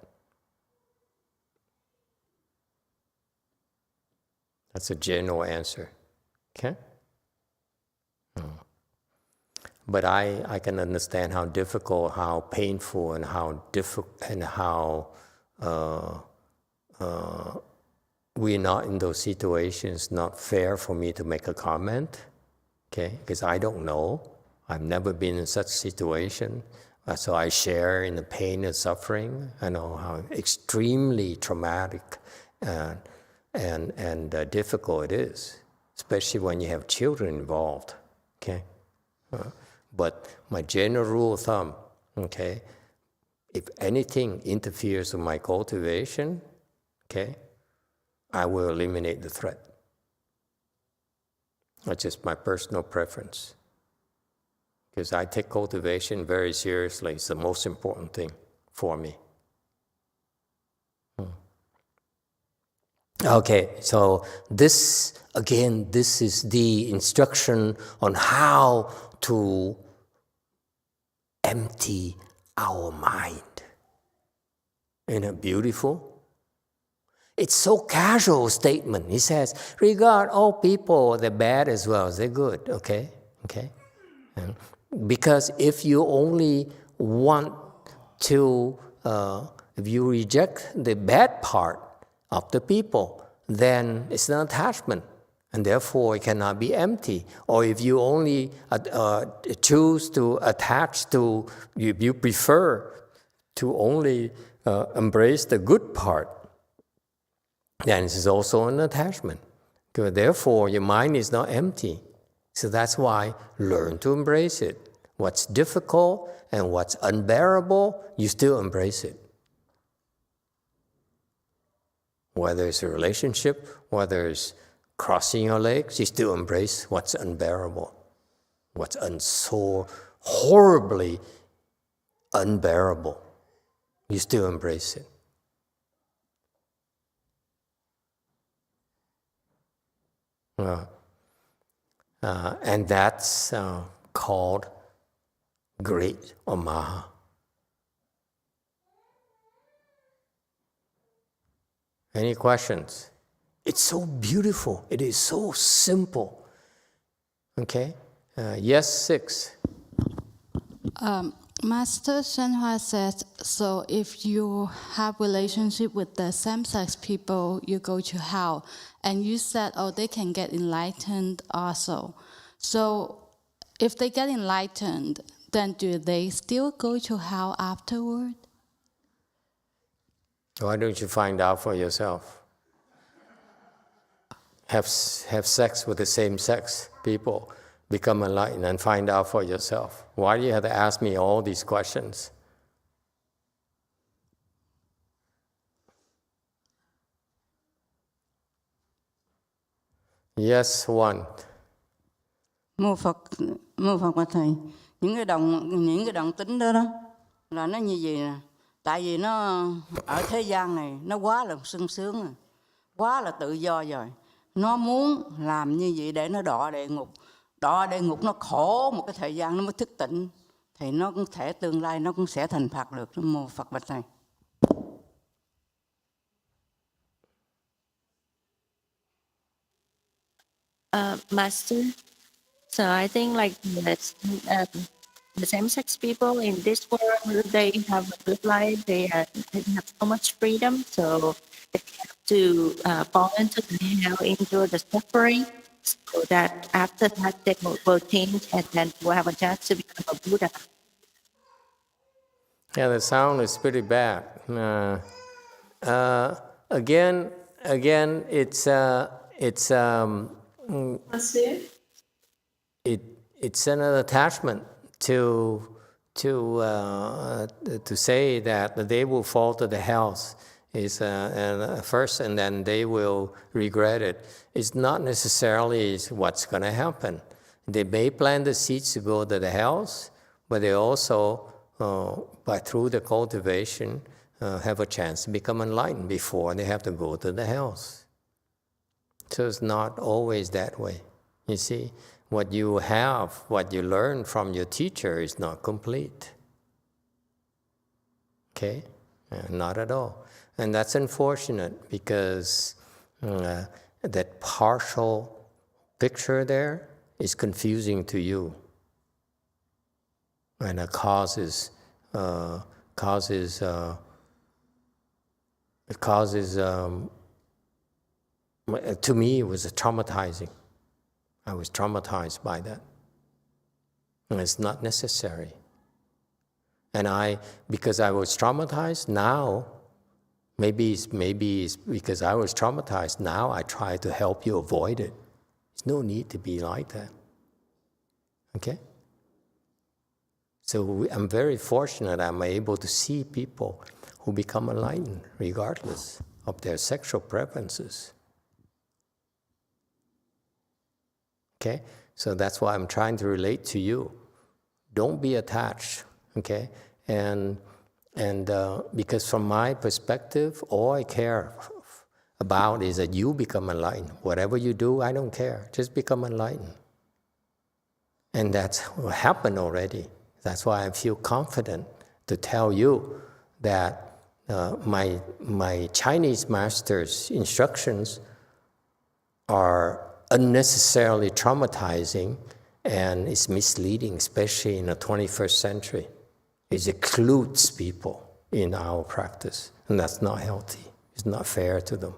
That's a general answer. Okay? But I can understand how difficult, how painful, and how we're not in those situations. Not fair for me to make a comment, okay? Because I don't know. I've never been in such a situation, so I share in the pain and suffering. I know how extremely traumatic and difficult it is, especially when you have children involved. Okay. But my general rule of thumb, okay, if anything interferes with my cultivation, okay, I will eliminate the threat. That's just my personal preference. Because I take cultivation very seriously. It's the most important thing for me. Okay, so this is the instruction on how to empty our mind. Isn't it beautiful? It's so casual statement. He says, regard all people, they're bad as well as they're good, okay? Because if you only want to, if you reject the bad part of the people, then it's an attachment, and therefore it cannot be empty. Or if you only choose to attach to, you prefer to only embrace the good part, then it is also an attachment. Therefore, your mind is not empty. So that's why learn to embrace it. What's difficult and what's unbearable, you still embrace it. Whether it's a relationship, whether it's crossing your legs, you still embrace what's unbearable. What's so horribly unbearable, you still embrace it. And that's called great or Maha. Any questions? It's so beautiful. It is so simple. Okay? Yes, 6. Master YongHua says, so if you have relationship with the same-sex people, you go to hell. And you said, they can get enlightened also. So if they get enlightened, then do they still go to hell afterward? Why don't you find out for yourself? Have sex with the same-sex people. Become enlightened and find out for yourself. Why do you have to ask me all these questions? Yes, 1. Mô Phật của Thầy, những cái đồng tính đó đó là nó như vậy nè. Tại vì nó ở thế gian này nó quá là sung sướng rồi, quá là tự do rồi. Nó muốn làm như vậy để nó đọa địa ngục. Đọa địa ngục nó khổ một cái thời gian nó mới thức tỉnh. Thì nó cũng thể tương lai nó cũng sẽ thành Phật được. Nam mô Phật Bạch Thầy. Master, so I think like the same-sex people in this world, they have a good life, they have so much freedom, so they have to fall into the hell, into the suffering, so that after that they will change and then will have a chance to become a Buddha. Yeah, the sound is pretty bad. Again, it's an attachment to say that they will fall to the hells first, and then they will regret it. It's not necessarily what's going to happen. They may plant the seeds to go to the hells, but they also, through the cultivation, have a chance to become enlightened before they have to go to the hells. So it's not always that way. You see, what you have, what you learn from your teacher is not complete. Okay? Not at all. And that's unfortunate because that partial picture there is confusing to you. And it causes to me, it was traumatizing. I was traumatized by that. And it's not necessary. And because I was traumatized, now, maybe it's because I was traumatized, now I try to help you avoid it. There's no need to be like that. Okay? So I'm very fortunate I'm able to see people who become enlightened regardless of their sexual preferences. Okay? So that's why I'm trying to relate to you. Don't be attached, okay? And because from my perspective, all I care about is that you become enlightened. Whatever you do, I don't care. Just become enlightened. And that's what happened already. That's why I feel confident to tell you that my Chinese master's instructions are unnecessarily traumatizing and it's misleading, especially in the 21st century. It excludes people in our practice, and that's not healthy. It's not fair to them.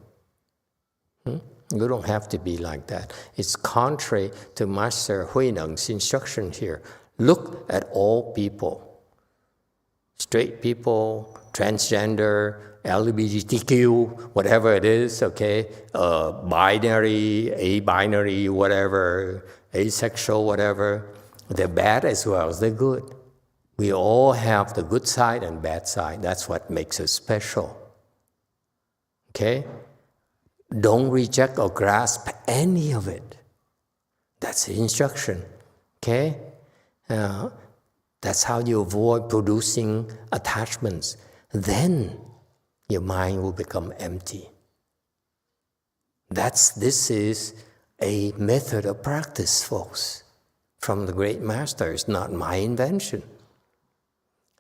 You don't have to be like that. It's contrary to Master Huineng's instruction here. Look at all people. Straight people, transgender, LGBTQ, whatever it is, okay? Binary, abinary, whatever, asexual, whatever. They're bad as well as they're good. We all have the good side and bad side. That's what makes us special. Okay? Don't reject or grasp any of it. That's the instruction. Okay? That's how you avoid producing attachments. Then your mind will become empty. This is a method of practice, folks, from the great master. It's not my invention.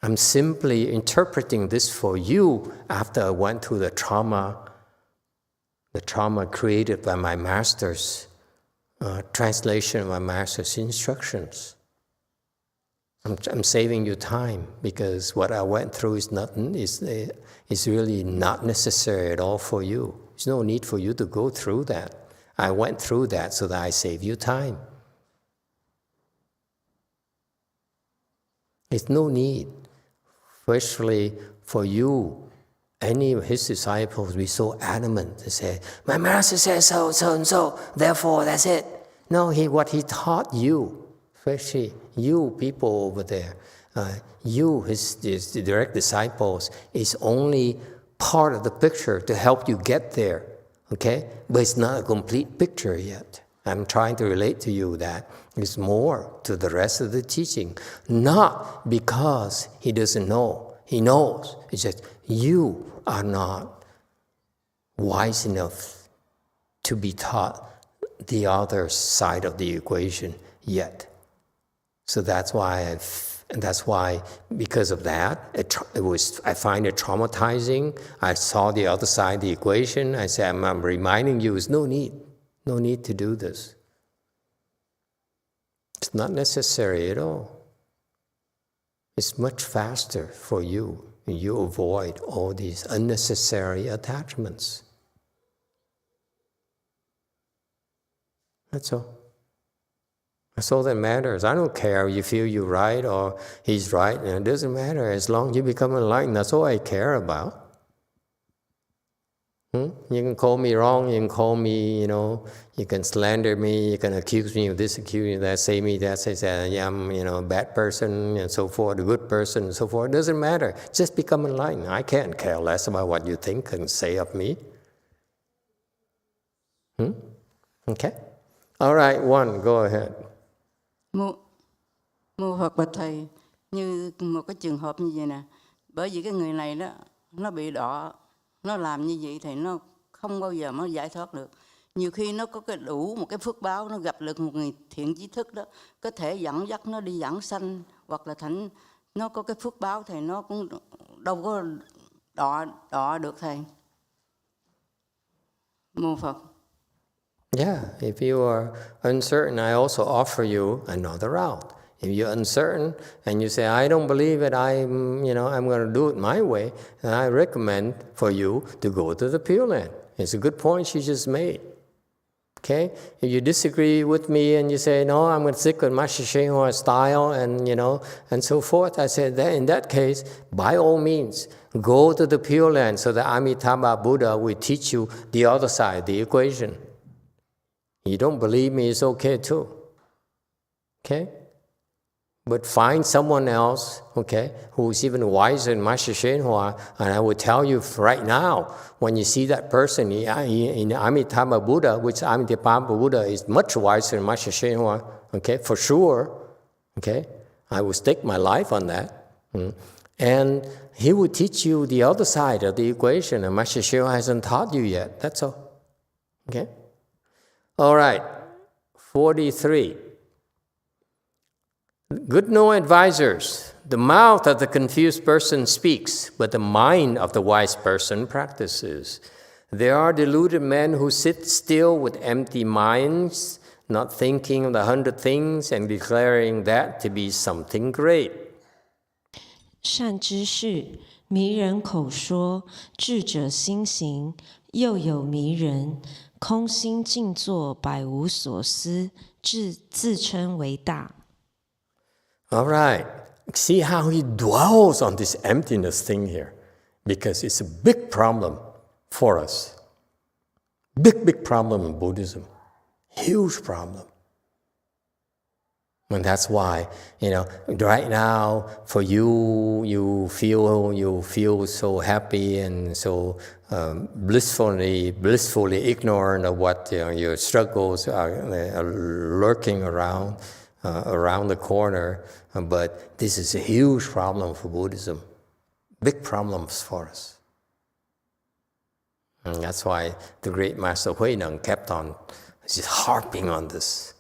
I'm simply interpreting this for you after I went through the trauma created by my master's translation of my master's instructions. I'm saving you time because what I went through is really not necessary at all for you. There's no need for you to go through that. I went through that so that I save you time. There's no need, especially for you, any of his disciples be so adamant to say, my master says so, so and so, therefore that's it. No, what he taught you, especially you people over there, you, his direct disciples, is only part of the picture to help you get there, okay? But it's not a complete picture yet. I'm trying to relate to you that it's more to the rest of the teaching, not because he doesn't know. He knows. It's just you are not wise enough to be taught the other side of the equation yet. So that's why because of that, I find it traumatizing. I saw the other side of the equation. I said, I'm reminding you, there's no need to do this. It's not necessary at all. It's much faster for you. You avoid all these unnecessary attachments. That's all. That's all that matters. I don't care if you feel you're right or he's right. And it doesn't matter. As long as you become enlightened, that's all I care about. You can call me wrong. You can call me, you can slander me. You can accuse me of this, accuse me of that, say me that, say that I'm, a bad person and so forth, a good person and so forth. It doesn't matter. Just become enlightened. I can't care less about what you think and say of me. Okay? All right, one, go ahead. Mô Phật bạch thầy, như một cái trường hợp như vậy nè, bởi vì cái người này đó nó bị đọa, nó làm như vậy thì nó không bao giờ nó giải thoát được. Nhiều khi nó có cái đủ một cái phước báo, nó gặp được một người thiện trí thức đó, có thể dẫn dắt nó đi giảng sanh, hoặc là thành nó có cái phước báo thì nó cũng đâu có đọa được thầy. Mô Phật. Yeah, if you are uncertain, I also offer you another route. If you're uncertain and you say, I don't believe it, I'm going to do it my way, then I recommend for you to go to the Pure Land. It's a good point she just made. Okay? If you disagree with me and you say, no, I'm going to stick with Master YongHua style and so forth, I said, in that case, by all means, go to the Pure Land so that Amitabha Buddha will teach you the other side, the equation. You don't believe me, it's okay too. Okay? But find someone else, okay, who's even wiser than Master YongHua, and I will tell you right now, when you see that person in Amitabha Buddha, which Amitabha Buddha is much wiser than Master YongHua, okay, for sure, okay, I will stake my life on that. And he will teach you the other side of the equation, and Master YongHua hasn't taught you yet, that's all. Okay? All right, 43. Good no advisors. The mouth of the confused person speaks, but the mind of the wise person practices. There are deluded men who sit still with empty minds, not thinking of the 100 things and declaring that to be something great. 善知识，迷人口说，智者心行，又有迷人，空心静坐，百无所思，自称为大。 All right. See how he dwells on this emptiness thing here. Because it's a big problem for us. Big problem in Buddhism. Huge problem. And that's why, right now, for you feel so happy and so blissfully ignorant of what your struggles are lurking around the corner. But this is a huge problem for Buddhism. Big problems for us. And that's why the great Master Huineng kept on just harping on this.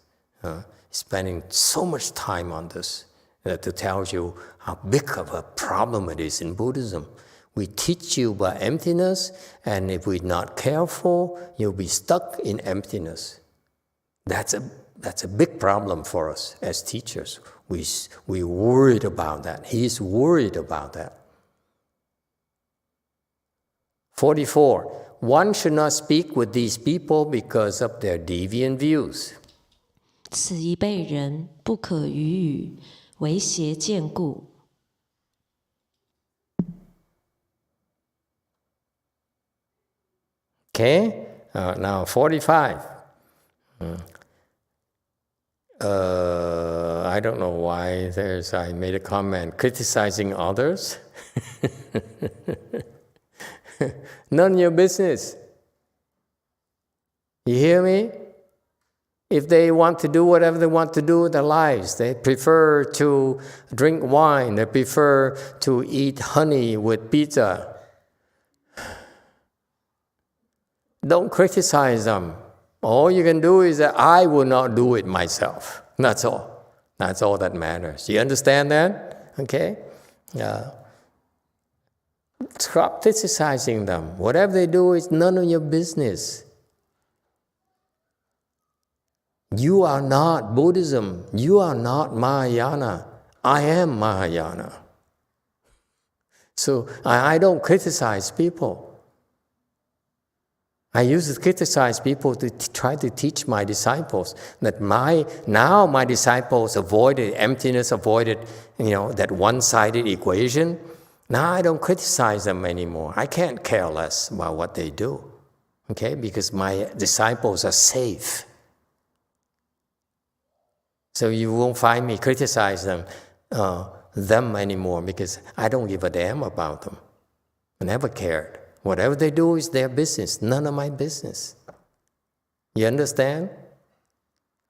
Spending so much time on this to tell you how big of a problem it is in Buddhism. We teach you about emptiness, and if we're not careful, you'll be stuck in emptiness. That's a big problem for us as teachers. We're worried about that. He's worried about that. 44. One should not speak with these people because of their deviant views. 此一辈人不可语语，为邪见故。 Okay, now 45. I don't know why I made a comment criticizing others. None of your business. You hear me? If they want to do whatever they want to do with their lives, they prefer to drink wine, they prefer to eat honey with pizza. Don't criticize them. All you can do is that I will not do it myself. That's all. That's all that matters. You understand that? Okay? Stop criticizing them. Whatever they do is none of your business. You are not Buddhism. You are not Mahayana. I am Mahayana. So I don't criticize people. I used to criticize people to try to teach my disciples that my disciples avoided emptiness, avoided that one-sided equation. Now I don't criticize them anymore. I can't care less about what they do, okay? Because my disciples are safe. So you won't find me criticize them anymore because I don't give a damn about them. I never cared. Whatever they do is their business, none of my business. You understand?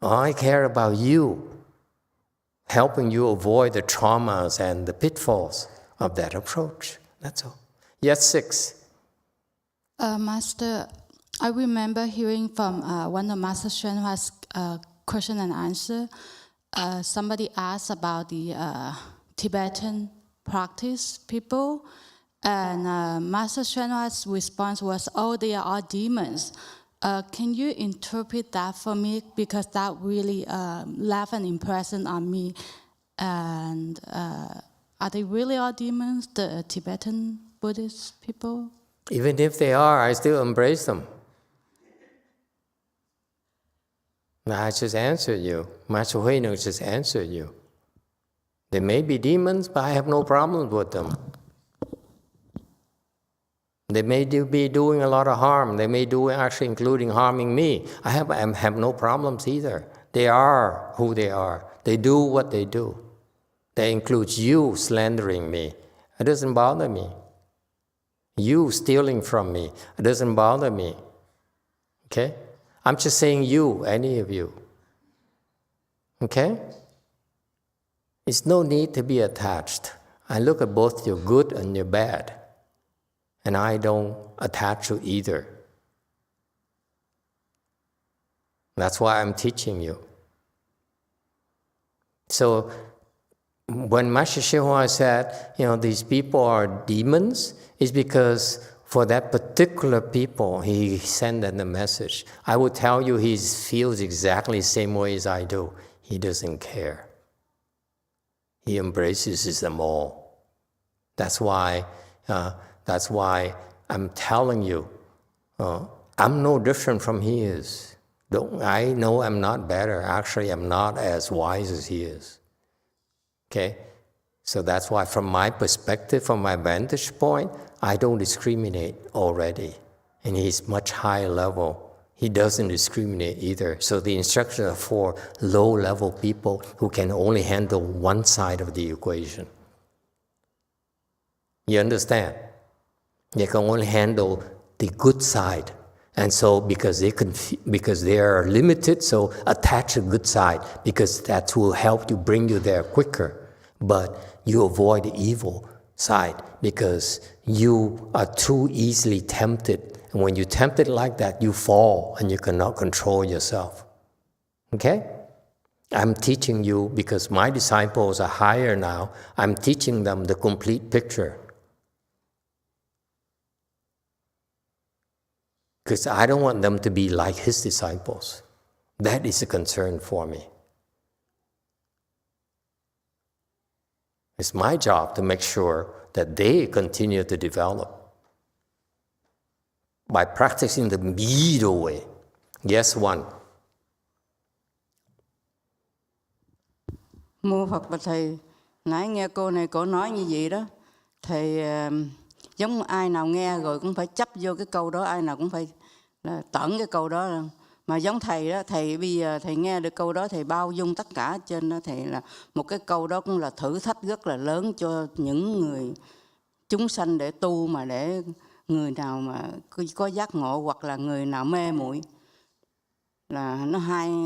I care about you, helping you avoid the traumas and the pitfalls of that approach. That's all. Yes, 6. Master, I remember hearing from one of Master Xuanhua's question and answer. Somebody asked about the Tibetan practice people, and Master Xuanhua's response was, "Oh, they are all demons." Can you interpret that for me? Because that really left an impression on me. And are they really all demons, the Tibetan Buddhist people? Even if they are, I still embrace them. I just answered you. Master Huineng just answered you. They may be demons, but I have no problems with them. They may be doing a lot of harm. They may do actually including harming me. I have no problems either. They are who they are. They do what they do. That includes you slandering me. It doesn't bother me. You stealing from me. It doesn't bother me. Okay? I'm just saying you, any of you. Okay? It's no need to be attached. I look at both your good and your bad. And I don't attach to either. That's why I'm teaching you. So when Master Xuanhua said, these people are demons, it's because for that particular people, he sent them the message. I would tell you he feels exactly the same way as I do. He doesn't care. He embraces them all. That's why I'm telling you, I'm no different from he is. I know I'm not better. Actually, I'm not as wise as he is. Okay? So that's why from my perspective, from my vantage point, I don't discriminate already. And he's much higher level. He doesn't discriminate either. So the instructions are for low-level people who can only handle one side of the equation. You understand? They can only handle the good side. And so because they are limited, so attach the good side, because that will help you, bring you there quicker. But you avoid the evil side because you are too easily tempted. And when you're tempted like that, you fall and you cannot control yourself. Okay? I'm teaching you because my disciples are higher now. I'm teaching them the complete picture. Because I don't want them to be like his disciples. That is a concern for me. It's my job to make sure that they continue to develop by practicing the middle way. Yes, 1. Mô Phật và Thầy, nãy nghe cô này cổ nói như vậy đó, Thầy giống ai nào nghe rồi cũng phải chấp vô cái câu đó, ai nào cũng phải là tận cái câu đó. Mà giống Thầy đó, Thầy bây giờ Thầy nghe được câu đó, Thầy bao dung tất cả trên đó. Thầy là một cái câu đó cũng là thử thách rất là lớn cho những người chúng sanh để tu, mà để người nào mà có giác ngộ hoặc là người nào mê muội là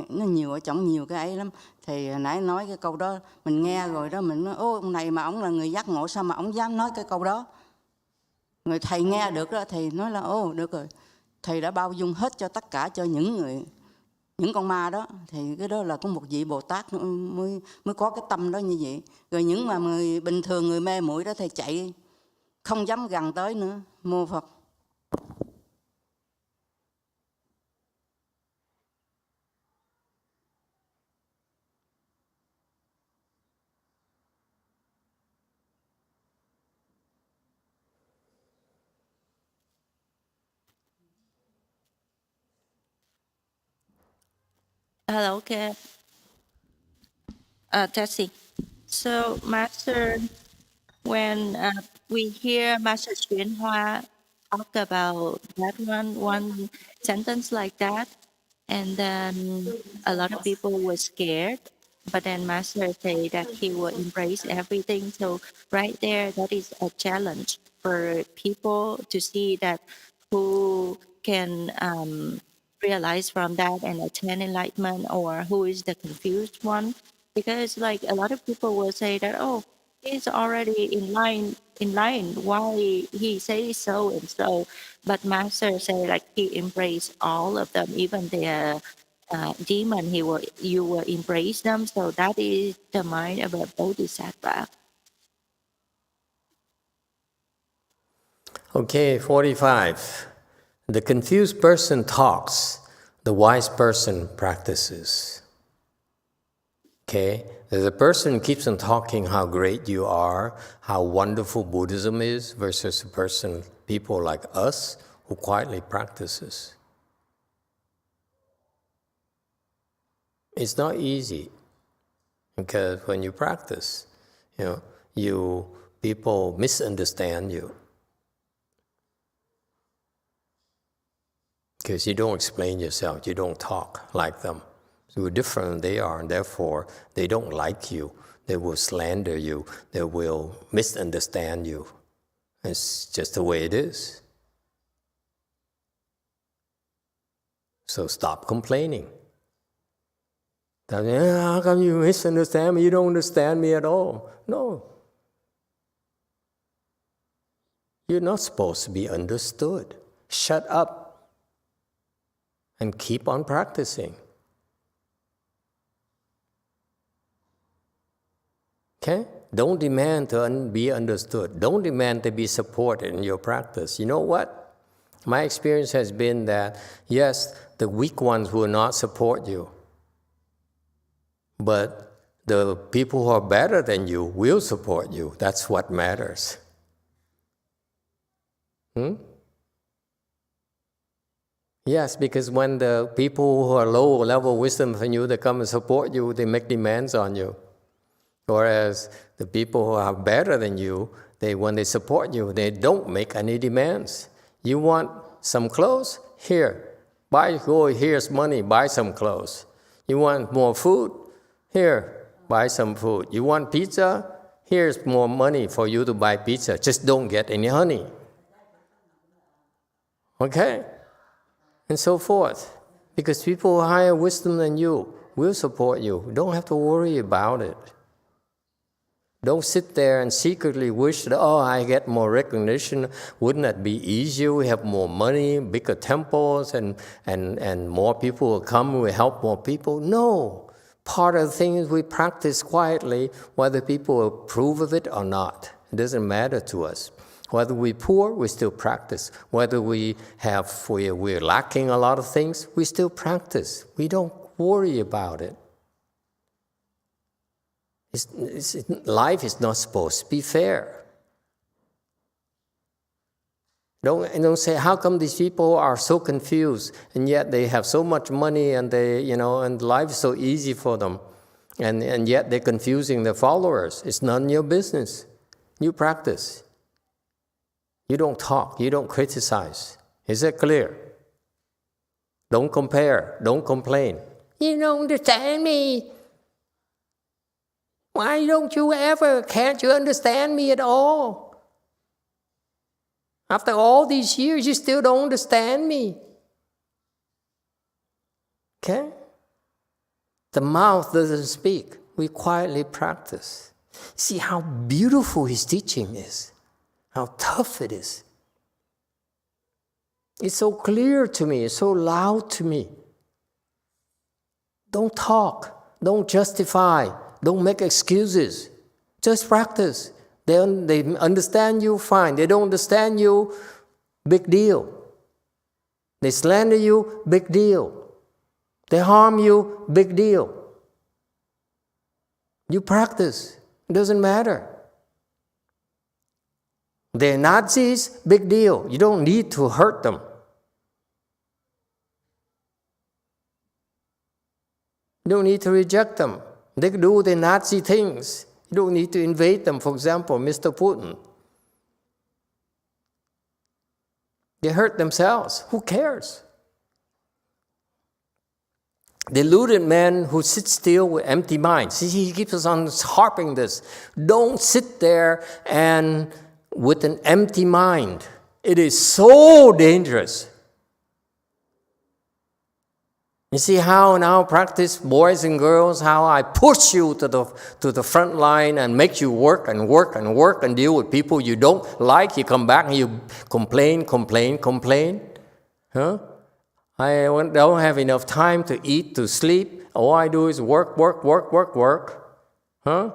nó nhiều ở trong nhiều cái ấy lắm. Thì nãy nói cái câu đó mình nghe rồi đó, mình nói ông này mà ông là người giác ngộ sao mà ông dám nói cái câu đó. Người thầy nghe được đó, thầy nói là được rồi, thầy đã bao dung hết cho tất cả cho những con ma đó. Thì cái đó là có một vị Bồ Tát mới có cái tâm đó như vậy. Rồi những mà người bình thường, người mê muội đó, thầy chạy không dám gần tới nữa. Mô Phật. Hello, okay. Testing. So, Master, when we hear Master YongHua talk about that one sentence like that, and then a lot of people were scared, but then Master say that he will embrace everything. So right there, that is a challenge for people to see that who can realize from that and attain enlightenment, or who is the confused one. Because like a lot of people will say that, he's already in line, why he says so and so. But Master say like he embraced all of them, even the demon, you will embrace them. So that is the mind of a bodhisattva. Okay, 45. The confused person talks, the wise person practices. Okay, the person keeps on talking how great you are, how wonderful Buddhism is, versus a person, people like us, who quietly practices. It's not easy, because when you practice, people misunderstand you. Because you don't explain yourself, you don't talk like them. You're different than they are, and therefore they don't like you. They will slander you. They will misunderstand you. It's just the way it is. So stop complaining. How come you misunderstand me? You don't understand me at all. No. You're not supposed to be understood. Shut up and keep on practicing. Okay? Don't demand to be understood. Don't demand to be supported in your practice. You know what? My experience has been that, yes, the weak ones will not support you. But the people who are better than you will support you. That's what matters. Yes, because when the people who are low level wisdom than you, they come and support you, they make demands on you. Whereas the people who are better than you, when they support you, they don't make any demands. You want some clothes? Here. Here's money, buy some clothes. You want more food? Here, buy some food. You want pizza? Here's more money for you to buy pizza. Just don't get any honey. Okay? And so forth. Because people with higher wisdom than you will support you. Don't have to worry about it. Don't sit there and secretly wish that, I get more recognition. Wouldn't that be easier? We have more money, bigger temples, and more people will come, we help more people. No. Part of the thing is we practice quietly, whether people approve of it or not. It doesn't matter to us. Whether we're poor, we still practice. Whether we're lacking a lot of things, we still practice. We don't worry about it. Life is not supposed to be fair. Don't say, how come these people are so confused and yet they have so much money and and life is so easy for them, and yet they're confusing their followers. It's none of your business. You practice. You don't talk. You don't criticize. Is that clear? Don't compare. Don't complain. You don't understand me. Why don't you ever? Can't you understand me at all? After all these years, you still don't understand me. Okay? The mouth doesn't speak. We quietly practice. See how beautiful his teaching is, how tough it is. It's so clear to me, it's so loud to me. Don't talk, don't justify, don't make excuses. Just practice. They understand you, fine. They don't understand you, big deal. They slander you, big deal. They harm you, big deal. You practice. It doesn't matter. They're Nazis, big deal. You don't need to hurt them. You don't need to reject them. They do the Nazi things. You don't need to invade them. For example, Mr. Putin. They hurt themselves. Who cares? Deluded man who sits still with empty mind. See, he keeps on harping this. Don't sit there and with an empty mind. It is so dangerous. You see how in our practice, boys and girls, how I push you to the front line and make you work and work and work and deal with people you don't like. You come back and you complain. Huh? I don't have enough time to eat, to sleep. All I do is work. Huh?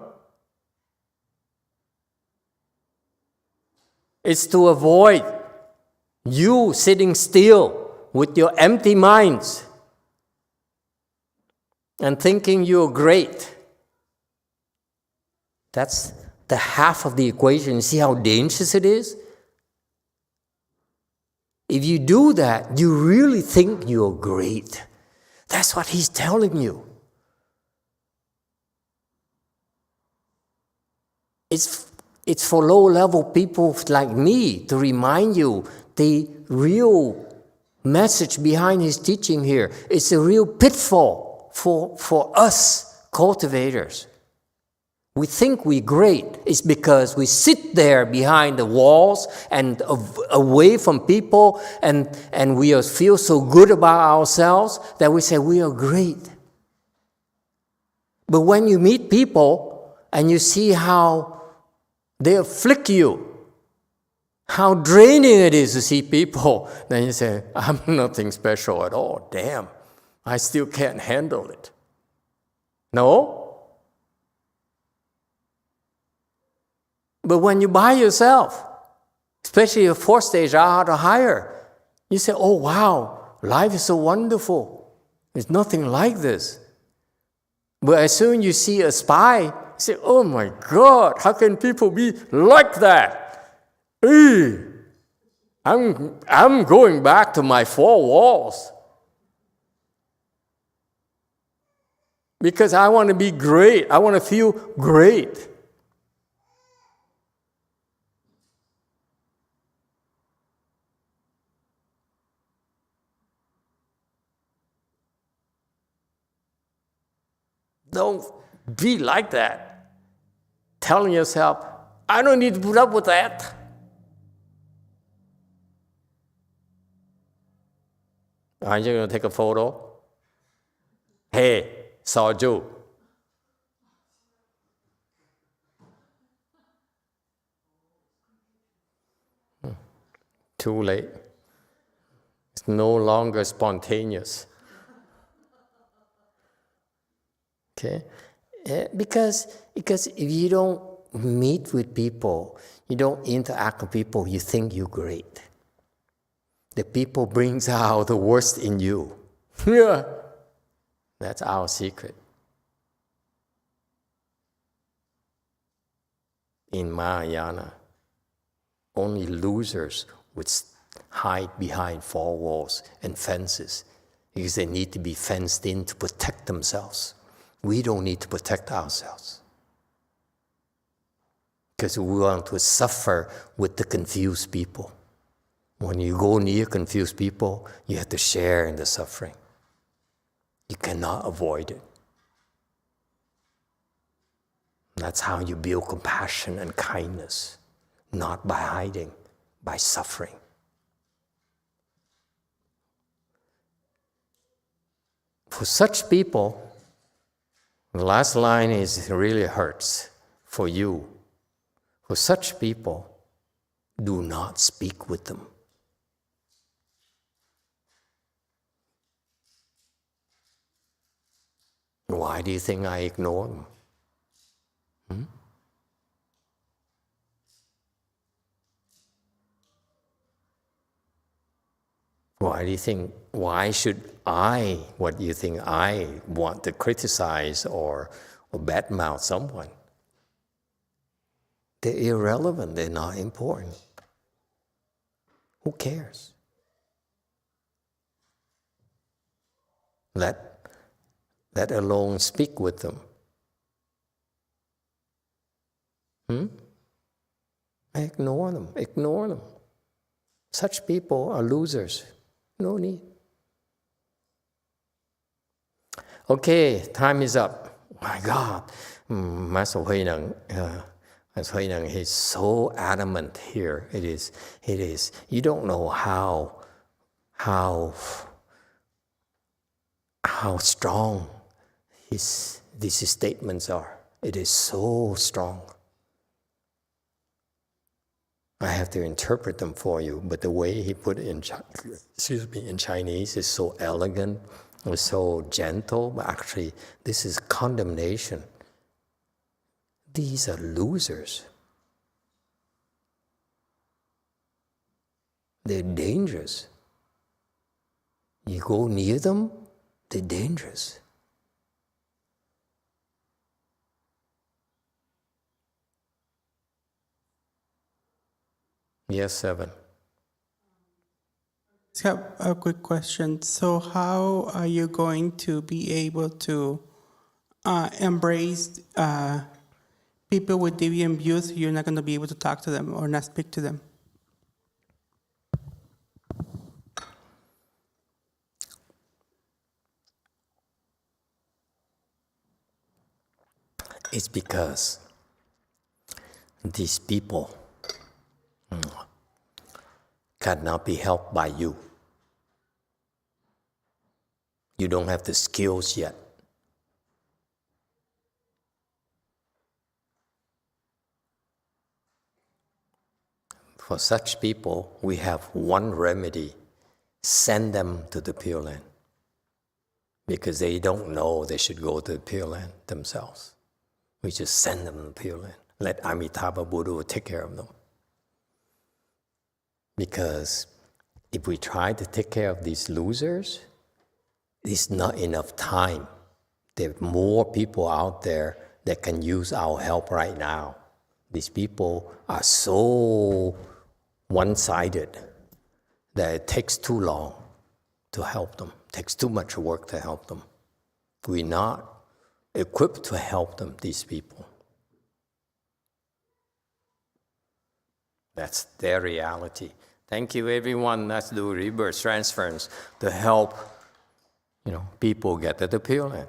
It's to avoid you sitting still with your empty minds and thinking you're great. That's the half of the equation. You see how dangerous it is? If you do that, you really think you're great. That's what he's telling you. It's for low-level people like me to remind you the real message behind his teaching here. It's a real pitfall for us cultivators. We think we're great. It's because we sit there behind the walls and away from people and we feel so good about ourselves that we say we are great. But when you meet people and you see how they afflict you, how draining it is to see people, then you say, I'm nothing special at all. Damn, I still can't handle it. No? But when you by yourself, especially your fourth stage or higher, you say, oh wow, life is so wonderful. There's nothing like this. But as soon as you see a spy, you say, oh my God, how can people be like that? I'm going back to my four walls. Because I want to be great. I want to feel great. Don't be like that. Telling yourself, I don't need to put up with that. Aren't you going to take a photo? Hey, saw you. Too late. It's no longer spontaneous. Okay? Because if you don't meet with people, you don't interact with people, you think you're great. The people brings out the worst in you. Yeah. That's our secret. In Mahayana, only losers would hide behind four walls and fences because they need to be fenced in to protect themselves. We don't need to protect ourselves because we want to suffer with the confused people. When you go near confused people, you have to share in the suffering. You cannot avoid it. That's how you build compassion and kindness, not by hiding, by suffering. For such people, the last line really hurts for you. For such people, do not speak with them. Why do you think I ignore them? Why do you think, what do you think I want to criticize or badmouth someone? They're irrelevant, they're not important. Who cares? Let alone speak with them. Ignore them. Such people are losers. No need. Okay, time is up. My God, Master Hui Nang, he's so adamant here. It is. You don't know how strong these statements are. It is so strong. I have to interpret them for you, but the way he put it in Chinese is so elegant, it's so gentle, but actually this is condemnation. These are losers. They're dangerous. You go near them, they're dangerous. Yes, 7. I have a quick question. So how are you going to be able to embrace people with deviant views? You're not going to be able to talk to them or not speak to them. It's because these people cannot be helped by you. You don't have the skills yet. For such people, we have one remedy: send them to the Pure Land. Because they don't know they should go to the Pure Land themselves. We just send them to the Pure Land. Let Amitabha Buddha take care of them. Because if we try to take care of these losers, it's not enough time. There are more people out there that can use our help right now. These people are so one-sided that it takes too long to help them. It takes too much work to help them. We're not equipped to help them, these people. That's their reality. Thank you, everyone. Let's do rebirth transference to help, people get to the Pure Land.